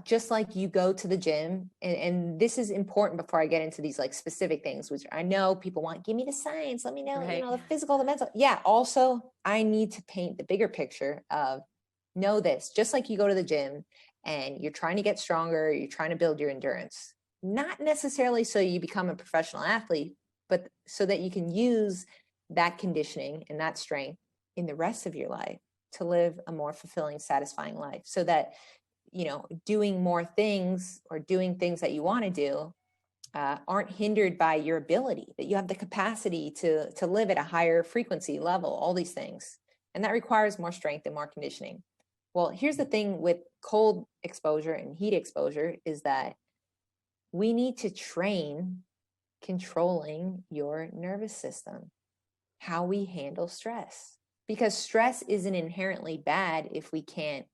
just like you go to the gym, and this is important before I get into these like specific things, which I know people want, give me the science, let me know, right, the physical, the mental. Yeah. Also, I need to paint the bigger picture of, know this, just like you go to the gym and you're trying to get stronger, you're trying to build your endurance, not necessarily so you become a professional athlete, but so that you can use that conditioning and that strength in the rest of your life to live a more fulfilling, satisfying life, so that, doing more things or doing things that you want to do aren't hindered by your ability, that you have the capacity to live at a higher frequency level, all these things. And that requires more strength and more conditioning. Well, here's the thing with cold exposure and heat exposure is that we need to train controlling your nervous system, how we handle stress, because stress isn't inherently bad if we can't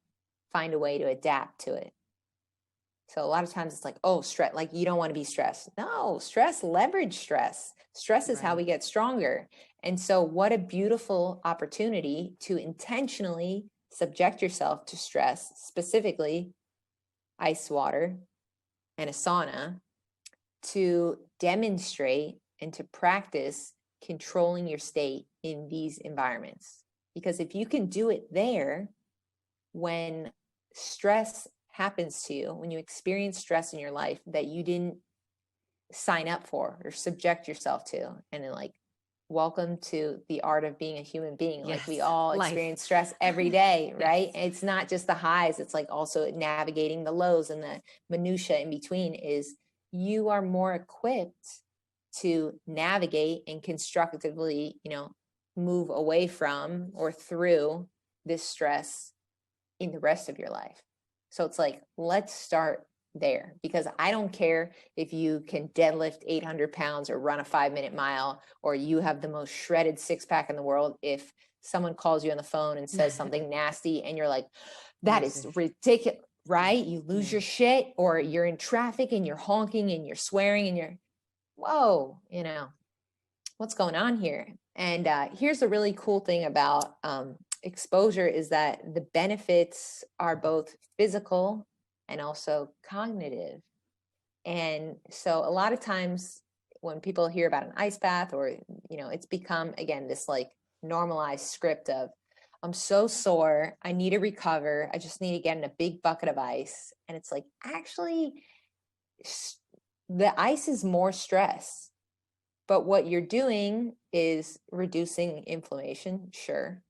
find a way to adapt to it. So a lot of times it's like, oh, stress, like you don't want to be stressed. No, stress, leverage stress. Stress is how we get stronger. And so what a beautiful opportunity to intentionally subject yourself to stress, specifically ice water and a sauna, to demonstrate and to practice controlling your state in these environments. Because if you can do it there, when stress happens to you, when you experience stress in your life that you didn't sign up for or subject yourself to, and then like, welcome to the art of being a human being. Yes. Like we all experience stress every day, right? Yes. It's not just the highs, it's like also navigating the lows and the minutia in between. Is you are more equipped to navigate and constructively, move away from or through this stress in the rest of your life. So it's like, let's start there, because I don't care if you can deadlift 800 pounds or run a 5-minute mile, or you have the most shredded 6-pack in the world. If someone calls you on the phone and says something nasty and you're like, that is ridiculous, right? You lose your shit, or you're in traffic and you're honking and you're swearing and you're, whoa, what's going on here? And here's the really cool thing about exposure is that the benefits are both physical and also cognitive. And so a lot of times when people hear about an ice bath, or, it's become, again, this like normalized script of, I'm so sore, I need to recover, I just need to get in a big bucket of ice. And it's like, actually, the ice is more stress. But what you're doing is reducing inflammation, sure.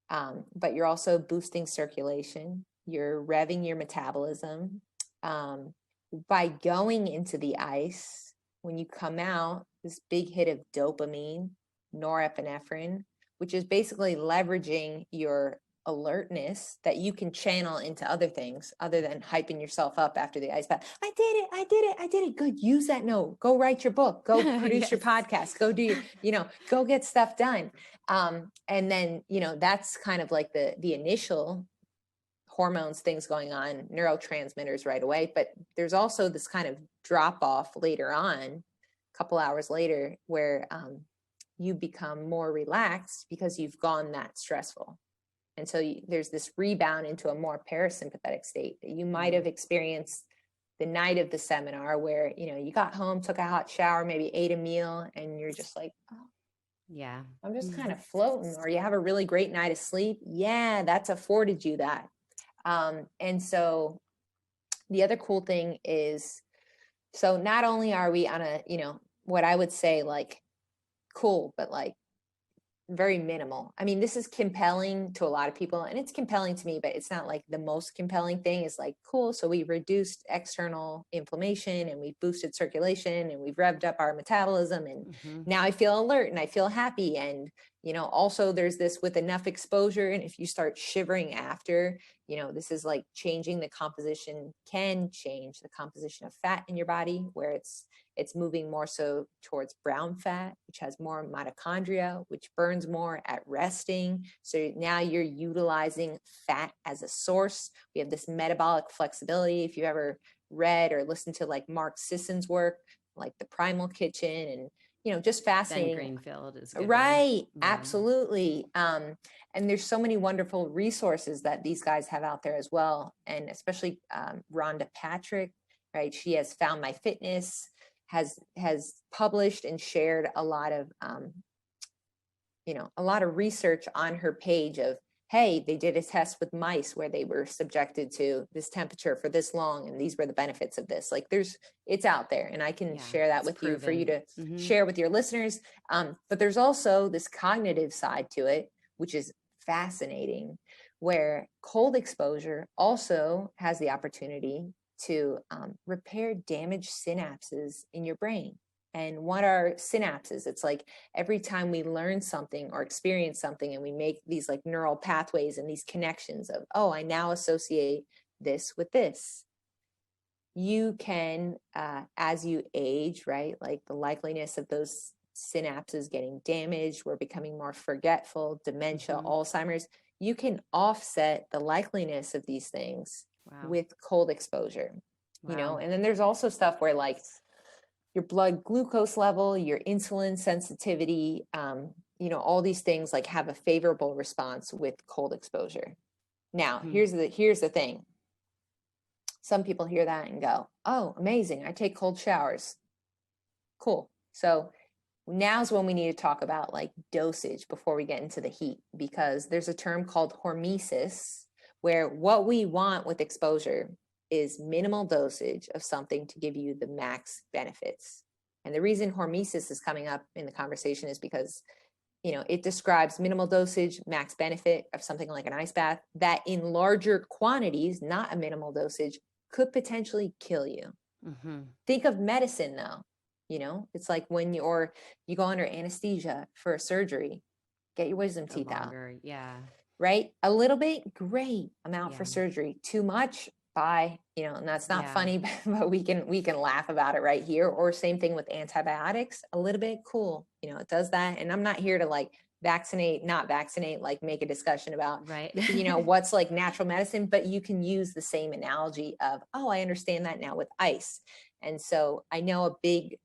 But you're also boosting circulation. You're revving your metabolism. By going into the ice, when you come out, this big hit of dopamine, norepinephrine, which is basically leveraging your alertness that you can channel into other things other than hyping yourself up after the ice bath. I did it. I did it. I did it. Good. Use that note. Go write your book. Go produce your podcast. Go do your, go get stuff done. And then, that's kind of like the initial hormones, things going on, neurotransmitters right away. But there's also this kind of drop off later on, a couple hours later, where you become more relaxed because you've gone that stressful. And so there's this rebound into a more parasympathetic state that you might have experienced the night of the seminar where, you got home, took a hot shower, maybe ate a meal, and you're just like, oh, yeah, I'm just kind of floating. Or you have a really great night of sleep. Yeah, that's afforded you that. And so the other cool thing is, so not only are we on a, what I would say like cool, but like very minimal. I mean, this is compelling to a lot of people, and it's compelling to me, but it's not like the most compelling thing. Is like, cool, so we reduced external inflammation and we boosted circulation and we've revved up our metabolism, and now I feel alert and I feel happy. And also there's this, with enough exposure, and if you start shivering after, this is like can change the composition of fat in your body, where it's moving more so towards brown fat, which has more mitochondria, which burns more at resting. So now you're utilizing fat as a source. We have this metabolic flexibility. If you ever read or listened to like Mark Sisson's work, like the Primal Kitchen, and just fascinating. Ben Greenfield is a good right. one. Absolutely. And there's so many wonderful resources that these guys have out there as well. And especially Rhonda Patrick, right? She has Found My Fitness, has published and shared a lot of research on her page of, hey, they did a test with mice where they were subjected to this temperature for this long, and these were the benefits of this. Like it's out there, and I can share that with you for you to share with your listeners. But there's also this cognitive side to it, which is fascinating, where cold exposure also has the opportunity to repair damaged synapses in your brain. And what are synapses? It's like every time we learn something or experience something, and we make these like neural pathways and these connections of, oh, I now associate this with this. You can, as you age, right, like the likeliness of those synapses getting damaged, we're becoming more forgetful, dementia, Alzheimer's, you can offset the likeliness of these things with cold exposure, and then there's also stuff where like your blood glucose level, your insulin sensitivity, all these things like have a favorable response with cold exposure. Now, here's the thing. Some people hear that and go, oh, amazing, I take cold showers. Cool. So now's when we need to talk about like dosage before we get into the heat, because there's a term called hormesis, where what we want with exposure is minimal dosage of something to give you the max benefits. And the reason hormesis is coming up in the conversation is because, it describes minimal dosage, max benefit of something like an ice bath that in larger quantities, not a minimal dosage, could potentially kill you. Think of medicine though. It's like when you go under anesthesia for a surgery, get your wisdom teeth out. Yeah. Right? A little bit, great amount for surgery. Too much, bye. And that's not funny, but we can laugh about it right here. Or same thing with antibiotics. A little bit, cool. It does that. And I'm not here to like vaccinate, not vaccinate, like make a discussion about, what's like natural medicine, but you can use the same analogy of, oh, I understand that now with ice. And so I know a big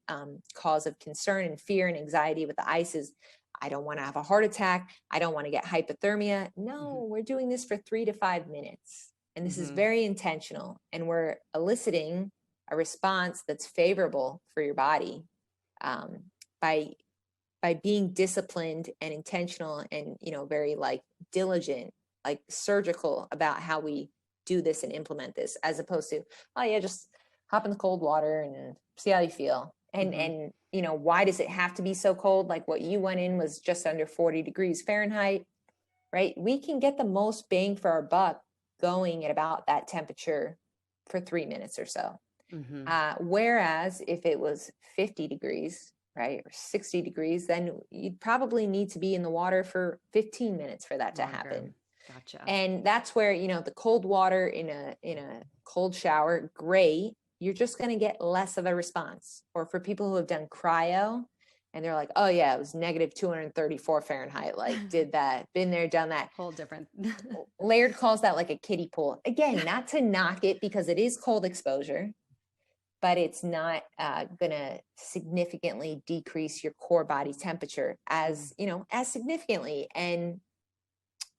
cause of concern and fear and anxiety with the ice is, I don't want to have a heart attack. I don't want to get hypothermia. No, we're doing this for 3 to 5 minutes. And this is very intentional. And we're eliciting a response that's favorable for your body by being disciplined and intentional and, very like diligent, like surgical about how we do this and implement this, as opposed to, oh yeah, just hop in the cold water and see how you feel. And why does it have to be so cold? Like what you went in was just under 40 degrees Fahrenheit, right? We can get the most bang for our buck going at about that temperature for 3 minutes or so. Whereas if it was 50 degrees, right, or 60 degrees, then you'd probably need to be in the water for 15 minutes for that to happen. Gotcha. And that's where, the cold water in a cold shower, great. You're just going to get less of a response. Or for people who have done cryo and they're like, oh yeah, it was negative 234 Fahrenheit. Like, did that, been there, done that. Whole different. Laird calls that like a kiddie pool. Again, not to knock it because it is cold exposure, but it's not going to significantly decrease your core body temperature as significantly. And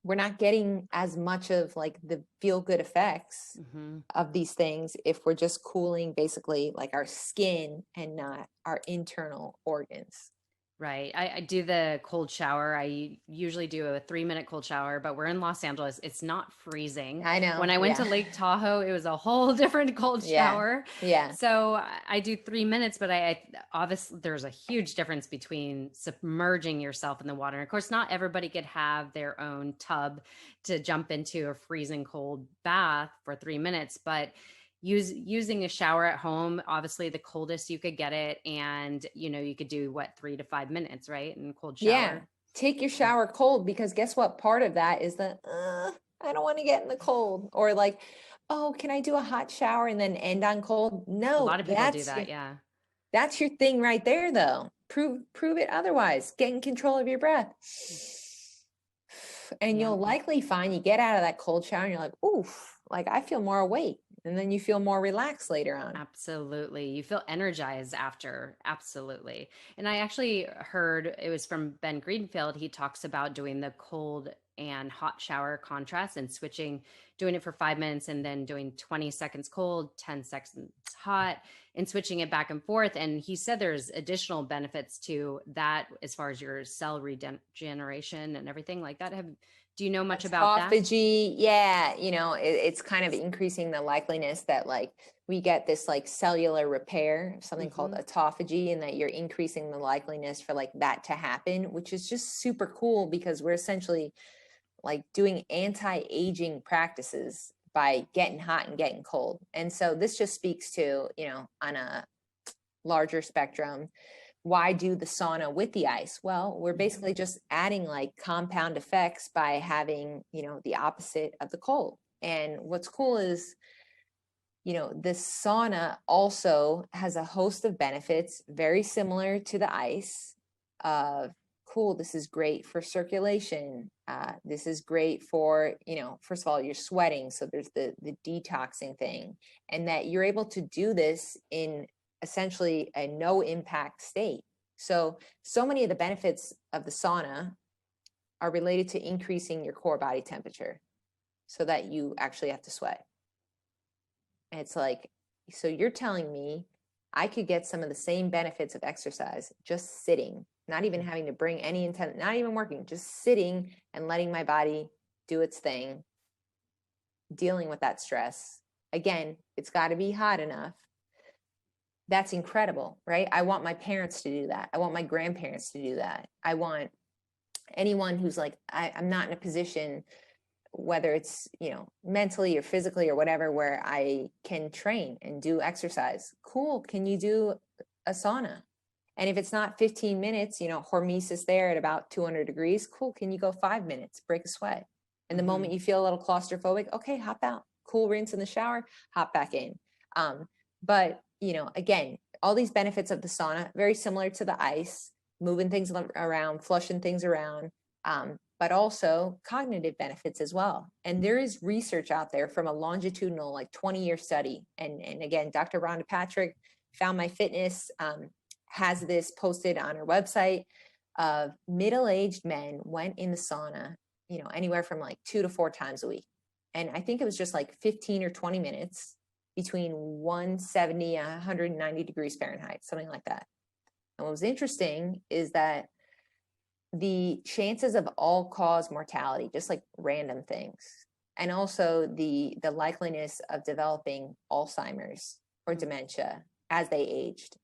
we're not getting as much of like the feel good effects of these things if we're just cooling basically like our skin and not our internal organs. Right. I do the cold shower. I usually do a 3-minute cold shower, but we're in Los Angeles. It's not freezing. I know. When I went to Lake Tahoe, it was a whole different cold shower. Yeah. So I do 3 minutes, but I obviously there's a huge difference between submerging yourself in the water. And of course, not everybody could have their own tub to jump into a freezing cold bath for 3 minutes, but using a shower at home, obviously the coldest you could get it. And, you could do 3 to 5 minutes, right? In cold shower. Yeah. Take your shower cold, because guess what? Part of that is that I don't want to get in the cold, or like, oh, can I do a hot shower and then end on cold? No, a lot of people do that. Yeah. That's your thing right there though. Prove it otherwise. Get in control of your breath. And you'll likely find you get out of that cold shower and you're like, oof, like I feel more awake. And then you feel more relaxed later on. Absolutely. You feel energized after. Absolutely. And I actually heard it was from Ben Greenfield. He talks about doing the cold and hot shower contrast and doing it for 5 minutes and then doing 20 seconds cold, 10 seconds hot, and switching it back and forth. And he said there's additional benefits to that as far as your cell regeneration and everything like that. Do you know much about that? Autophagy, yeah, it's kind of increasing the likeliness that like we get this like cellular repair, something called autophagy, and that you're increasing the likeliness for like that to happen, which is just super cool because we're essentially like doing anti-aging practices by getting hot and getting cold. And so this just speaks to, on a larger spectrum, why do the sauna with the ice? Well, we're basically just adding like compound effects by having, the opposite of the cold. And what's cool is, this sauna also has a host of benefits very similar to the ice. Cool, this is great for circulation. This is great for, first of all, you're sweating. So there's the detoxing thing, and that you're able to do this in essentially a no impact state. So many of the benefits of the sauna are related to increasing your core body temperature so that you actually have to sweat. And it's like, so you're telling me I could get some of the same benefits of exercise just sitting, not even having to bring any intent, not even working, just sitting and letting my body do its thing, dealing with that stress. Again, it's got to be hot enough. That's incredible, right? I want my parents to do that. I want my grandparents to do that. I want anyone who's like, I'm not in a position, whether it's, mentally or physically or whatever, where I can train and do exercise. Cool. Can you do a sauna? And if it's not 15 minutes, hormesis there at about 200 degrees, cool. Can you go 5 minutes, break a sweat? And the moment you feel a little claustrophobic, okay, hop out, cool rinse in the shower, hop back in. But again, all these benefits of the sauna, very similar to the ice, moving things around, flushing things around, but also cognitive benefits as well. And there is research out there from a longitudinal, like 20-year study. And again, Dr. Rhonda Patrick, Found My Fitness, has this posted on her website of middle-aged men went in the sauna, anywhere from like 2 to 4 times a week. And I think it was just like 15 or 20 minutes between 170 and 190 degrees Fahrenheit, something like that. And what was interesting is that the chances of all-cause mortality, just like random things, and also the likeliness of developing Alzheimer's or dementia as they aged,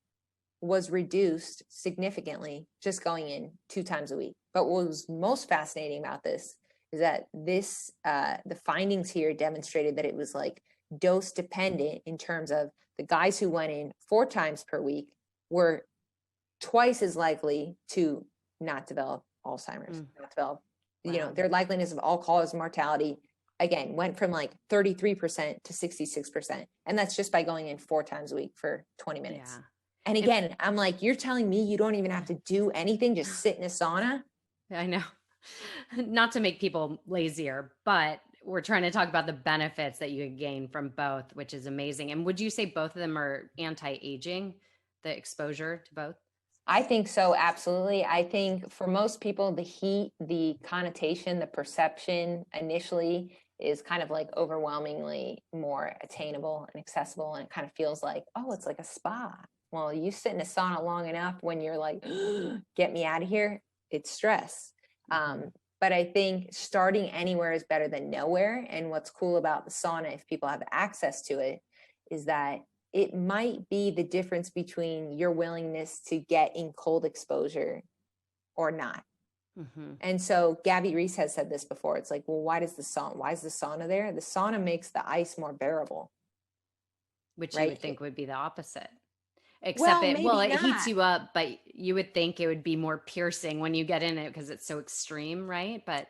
was reduced significantly just going in 2 times a week. But what was most fascinating about this is that the findings here demonstrated that it was like dose dependent in terms of the guys who went in 4 times per week were twice as likely to not develop Alzheimer's, not develop, you know, Wow. their likeliness of all-cause mortality, again, went from like 33% to 66%. And that's just by going in 4 times a week for 20 minutes. Yeah. And again, I'm like, you're telling me you don't even have to do anything, just sit in a sauna? I know. Not to make people lazier, but we're trying to talk about the benefits that you could gain from both, which is amazing. And would you say both of them are anti-aging, the exposure to both? I think so, absolutely. I think for most people, the heat, the connotation, the perception initially is kind of like overwhelmingly more attainable and accessible. And it kind of feels like, oh, it's like a spa. Well, you sit in a sauna long enough when you're like, get me out of here, it's stress. But I think starting anywhere is better than nowhere. And what's cool about the sauna, if people have access to it, is that it might be the difference between your willingness to get in cold exposure or not. And so Gabby Reece has said this before. It's like, well, why is the sauna there? The sauna makes the ice more bearable. Which right? You would think would be the opposite. Well, Except maybe it heats not. you up, but you would think it would be more piercing when you get in it because it's so extreme, right? But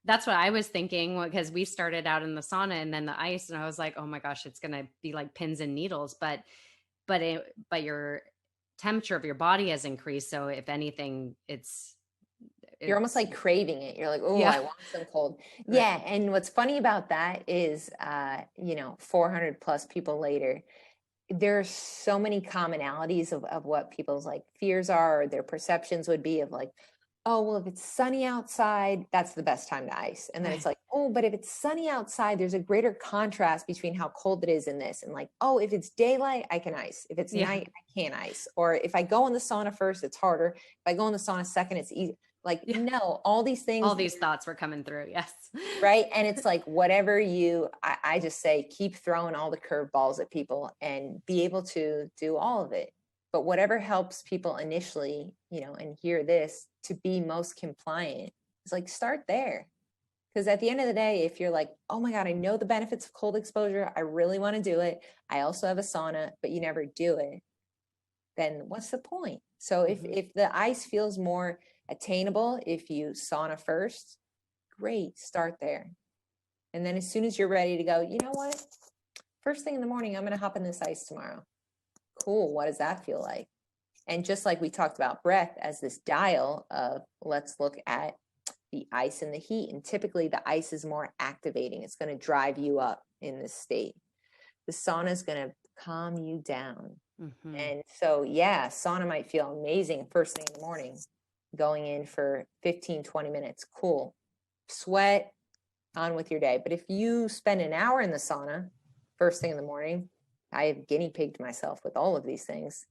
that's what I was thinking because we started out in the sauna and then the ice, and I was like, oh my gosh, it's gonna be like pins and needles. But your temperature of your body has increased, so if anything, You're almost like craving it. You're like, oh, Yeah. I want some cold. Right. Yeah. And what's funny about that is, 400 plus people later, there's so many commonalities of what people's like fears are, or their perceptions would be of like, oh, well, if it's sunny outside, that's the best time to ice. And then it's like, oh, but if it's sunny outside, there's a greater contrast between how cold it is in this. And like, oh, if it's daylight, I can ice. If it's night, I can't ice. Or if I go in the sauna first, it's harder. If I go in the sauna second, it's easy. Like, no, all these things. All these thoughts were coming through. Yes. Right. And it's like, whatever I just say, keep throwing all the curveballs at people and be able to do all of it. But whatever helps people initially, and hear this to be most compliant, it's like, start there. Because at the end of the day, if you're like, oh my God, I know the benefits of cold exposure, I really want to do it, I also have a sauna, but you never do it, then what's the point? So if the ice feels more attainable, if you sauna first, great, start there. And then as soon as you're ready to go, you know what? First thing in the morning, I'm going to hop in this ice tomorrow. Cool. What does that feel like? And just like we talked about breath as this dial of, let's look at the ice and the heat. And typically the ice is more activating. It's going to drive you up in this state. The sauna is going to calm you down. And so, yeah, sauna might feel amazing first thing in the morning, going in for 15, 20 minutes. Cool. Sweat, on with your day. But if you spend an hour in the sauna first thing in the morning, I have guinea pigged myself with all of these things,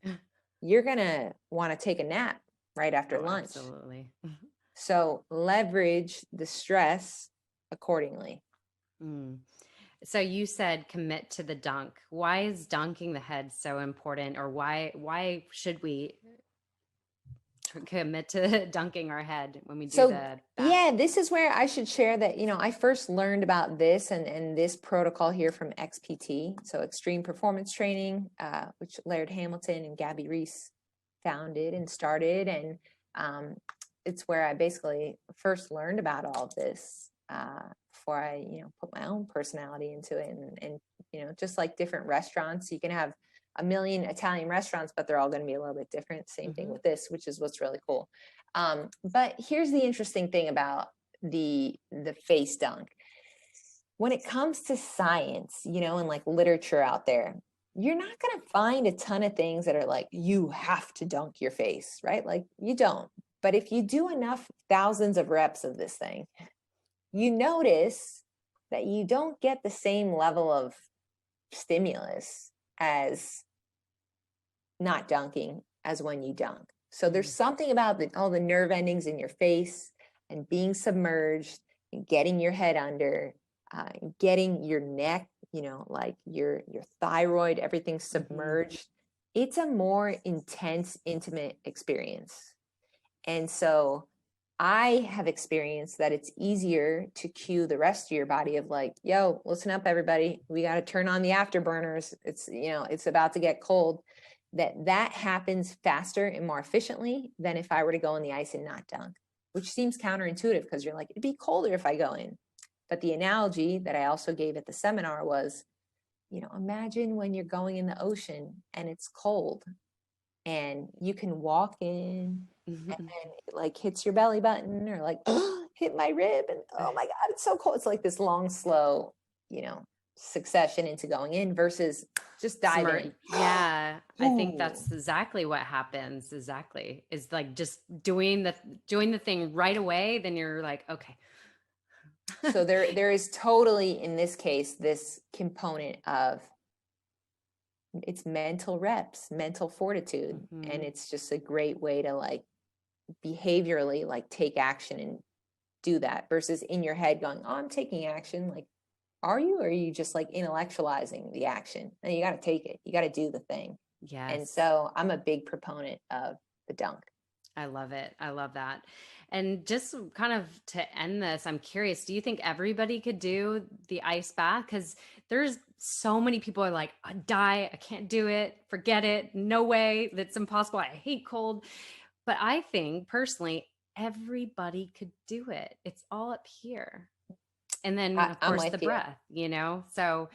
you're going to want to take a nap right after lunch. Absolutely. So leverage the stress accordingly. So you said commit to the dunk. Why is dunking the head so important, or why should we commit to dunking our head when we do the back? Yeah, this is where I should share that, I first learned about this and this protocol here from XPT, so Extreme Performance Training, which Laird Hamilton and Gabby Reece founded and started. And it's where I basically first learned about all of this before I, put my own personality into it. And just like different restaurants, you can have a million Italian restaurants, but they're all going to be a little bit different. Same thing with this, which is what's really cool. But here's the interesting thing about the face dunk. When it comes to science, and like literature out there, you're not going to find a ton of things that are like, you have to dunk your face, right? Like you don't. But if you do enough thousands of reps of this thing, you notice that you don't get the same level of stimulus as not dunking as when you dunk. So there's something about all the nerve endings in your face and being submerged and getting your head under, getting your neck, like your thyroid, everything submerged. It's a more intense, intimate experience. And so I have experienced that it's easier to cue the rest of your body of like, yo, listen up, everybody. We got to turn on the afterburners. It's, it's about to get cold. that happens faster and more efficiently than if I were to go in the ice and not dunk, which seems counterintuitive because you're like, it'd be colder if I go in. But the analogy that I also gave at the seminar was, imagine when you're going in the ocean and it's cold and you can walk in and then it like hits your belly button or like hit my rib and oh my God, it's so cold. It's like this long, slow, succession into going in versus just dive in. Yeah, I think that's exactly what happens. Exactly. Is like just doing the thing right away. Then you're like, okay. So there is totally, in this case, this component of it's mental reps, mental fortitude. And it's just a great way to like behaviorally like take action and do that versus in your head going, oh, I'm taking action. Like, are you, or are you just like intellectualizing the action? And you got to take it. You got to do the thing. Yes. And so I'm a big proponent of the dunk. I love it. I love that. And just kind of to end this, I'm curious, do you think everybody could do the ice bath? Because there's so many people are like, I die, I can't do it, forget it, no way, that's impossible. I hate cold. But I think personally, everybody could do it. It's all up here. And then of course the breath, so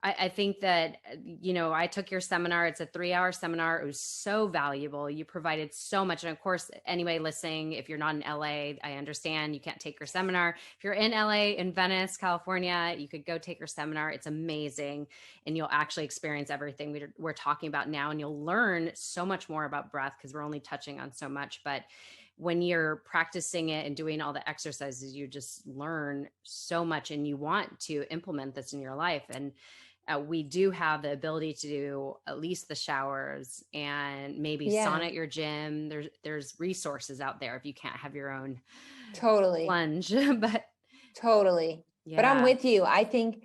I think that, I took your seminar. It's a 3-hour seminar. It was so valuable. You provided so much. And of course, anyway, listening, if you're not in LA, I understand you can't take your seminar. If you're in LA, in Venice, California, you could go take your seminar. It's amazing. And you'll actually experience everything we're talking about now. And you'll learn so much more about breath because we're only touching on so much. But when you're practicing it and doing all the exercises, you just learn so much and you want to implement this in your life. And we do have the ability to do at least the showers and maybe sauna at your gym. There's resources out there if you can't have your own plunge, but totally. Yeah. But I'm with you. I think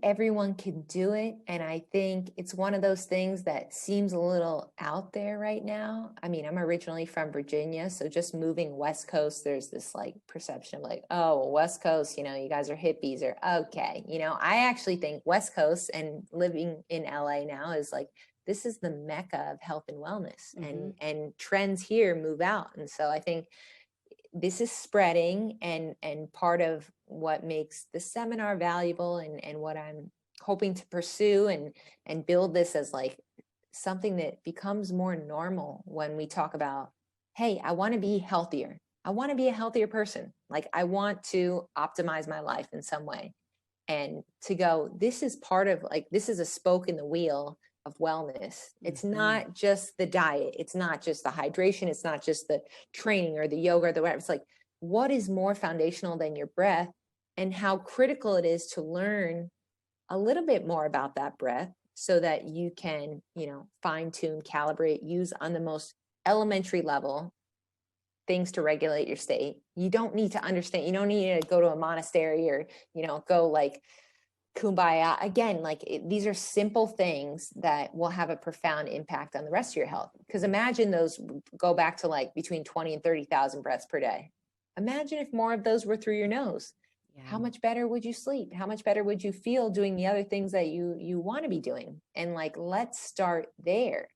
everyone can do it. And I think it's one of those things that seems a little out there right now. I mean, I'm originally from Virginia, so just moving West Coast, there's this like perception of like, oh, well, West Coast, you guys are hippies or okay. I actually think West Coast and living in LA now is like, this is the mecca of health and wellness and trends here move out. And so I think this is spreading and part of what makes the seminar valuable and what I'm hoping to pursue and build this as like something that becomes more normal when we talk about, hey, I want to be healthier. I want to be a healthier person. Like I want to optimize my life in some way and to go, this is part of like, this is a spoke in the wheel of wellness. It's not just the diet. It's not just the hydration. It's not just the training or the yoga or the whatever. It's like, what is more foundational than your breath and how critical it is to learn a little bit more about that breath so that you can, fine tune, calibrate, use on the most elementary level things to regulate your state. You don't need to understand. You don't need to go to a monastery or, go like kumbaya. Again, like these are simple things that will have a profound impact on the rest of your health. Because imagine those go back to like between 20 and 30,000 breaths per day. Imagine if more of those were through your nose. Yeah. How much better would you sleep? How much better would you feel doing the other things that you want to be doing? And like, let's start there.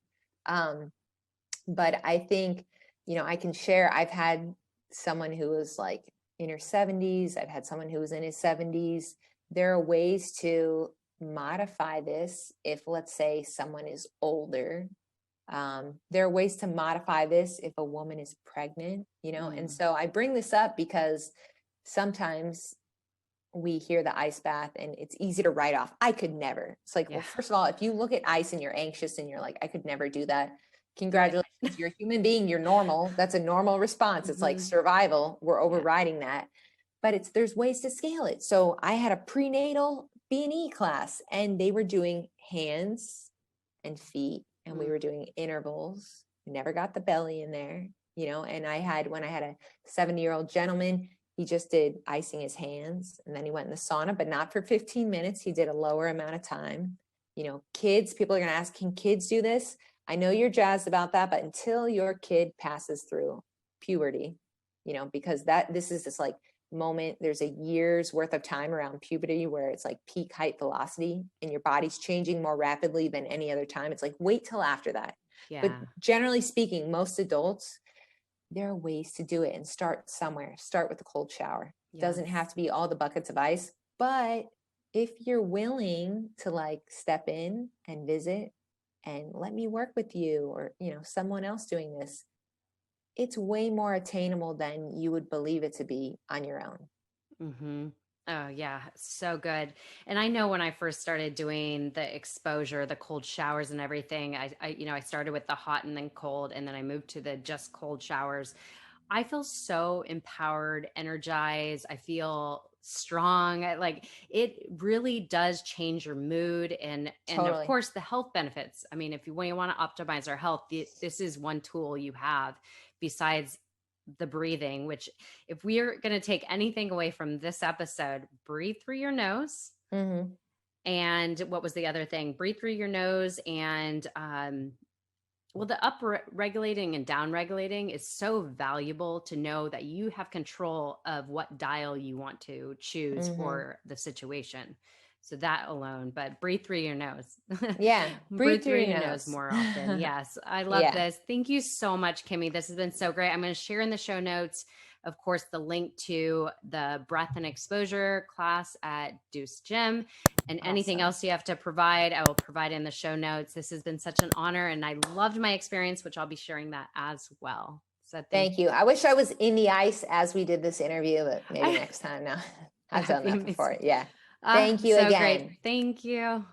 But I think, I can share, I've had someone who was like in her 70s. I've had someone who was in his 70s. There are ways to modify this if, let's say, someone is older. There are ways to modify this if a woman is pregnant, and so I bring this up because sometimes we hear the ice bath and it's easy to write off. I could never. It's like, well, first of all, if you look at ice and you're anxious and you're like, I could never do that. Congratulations, you're a human being, you're normal. That's a normal response. It's like survival. We're overriding that. But there's ways to scale it. So I had a prenatal B&E class and they were doing hands and feet and we were doing intervals. We never got the belly in there, and when I had a 70-year-old gentleman, he just did icing his hands and then he went in the sauna, but not for 15 minutes. He did a lower amount of time. Kids, people are going to ask, can kids do this? I know you're jazzed about that, but until your kid passes through puberty, because this is just like, moment. There's a year's worth of time around puberty where it's like peak height velocity and your body's changing more rapidly than any other time. It's like, wait till after that. But Yeah. generally speaking, most adults, there are ways to do it, and start somewhere. Start with a cold shower. Doesn't have to be all the buckets of ice, but if you're willing to like step in and visit and let me work with you, or, you know, someone else doing this, it's way more attainable than you would believe it to be on your own. Mm-hmm. Oh yeah, so good. And I know when I first started doing the exposure, the cold showers and everything, I started with the hot and then cold, and then I moved to the just cold showers. I feel so empowered, energized. I feel strong. Like it really does change your mood, and of Totally. course the health benefits. I mean, if you when you want to optimize our health, this is one tool you have besides the breathing, which if we are going to take anything away from this episode, breathe through your nose. Mm-hmm. And what was the other thing? Breathe through your nose. And well, the up regulating and down regulating is so valuable to know that you have control of what dial you want to choose Mm-hmm. for the situation. So that alone, but breathe through your nose. Yeah. Breathe Breathe through through your your nose nose. more often. Yes. I love Yeah. this. Thank you so much, Kimmy. This has been so great. I'm going to share in the show notes, of course, the link to the breath and exposure class at DEUCE Gym, and anything Awesome. else you have to provide, I will provide in the show notes. This has been such an honor, and I loved my experience, which I'll be sharing that as well. So Thank you. I wish I was in the ice as we did this interview, but maybe next time. No, I've That'd done be that before. amazing. Yeah. Thank you So again. great. Thank you.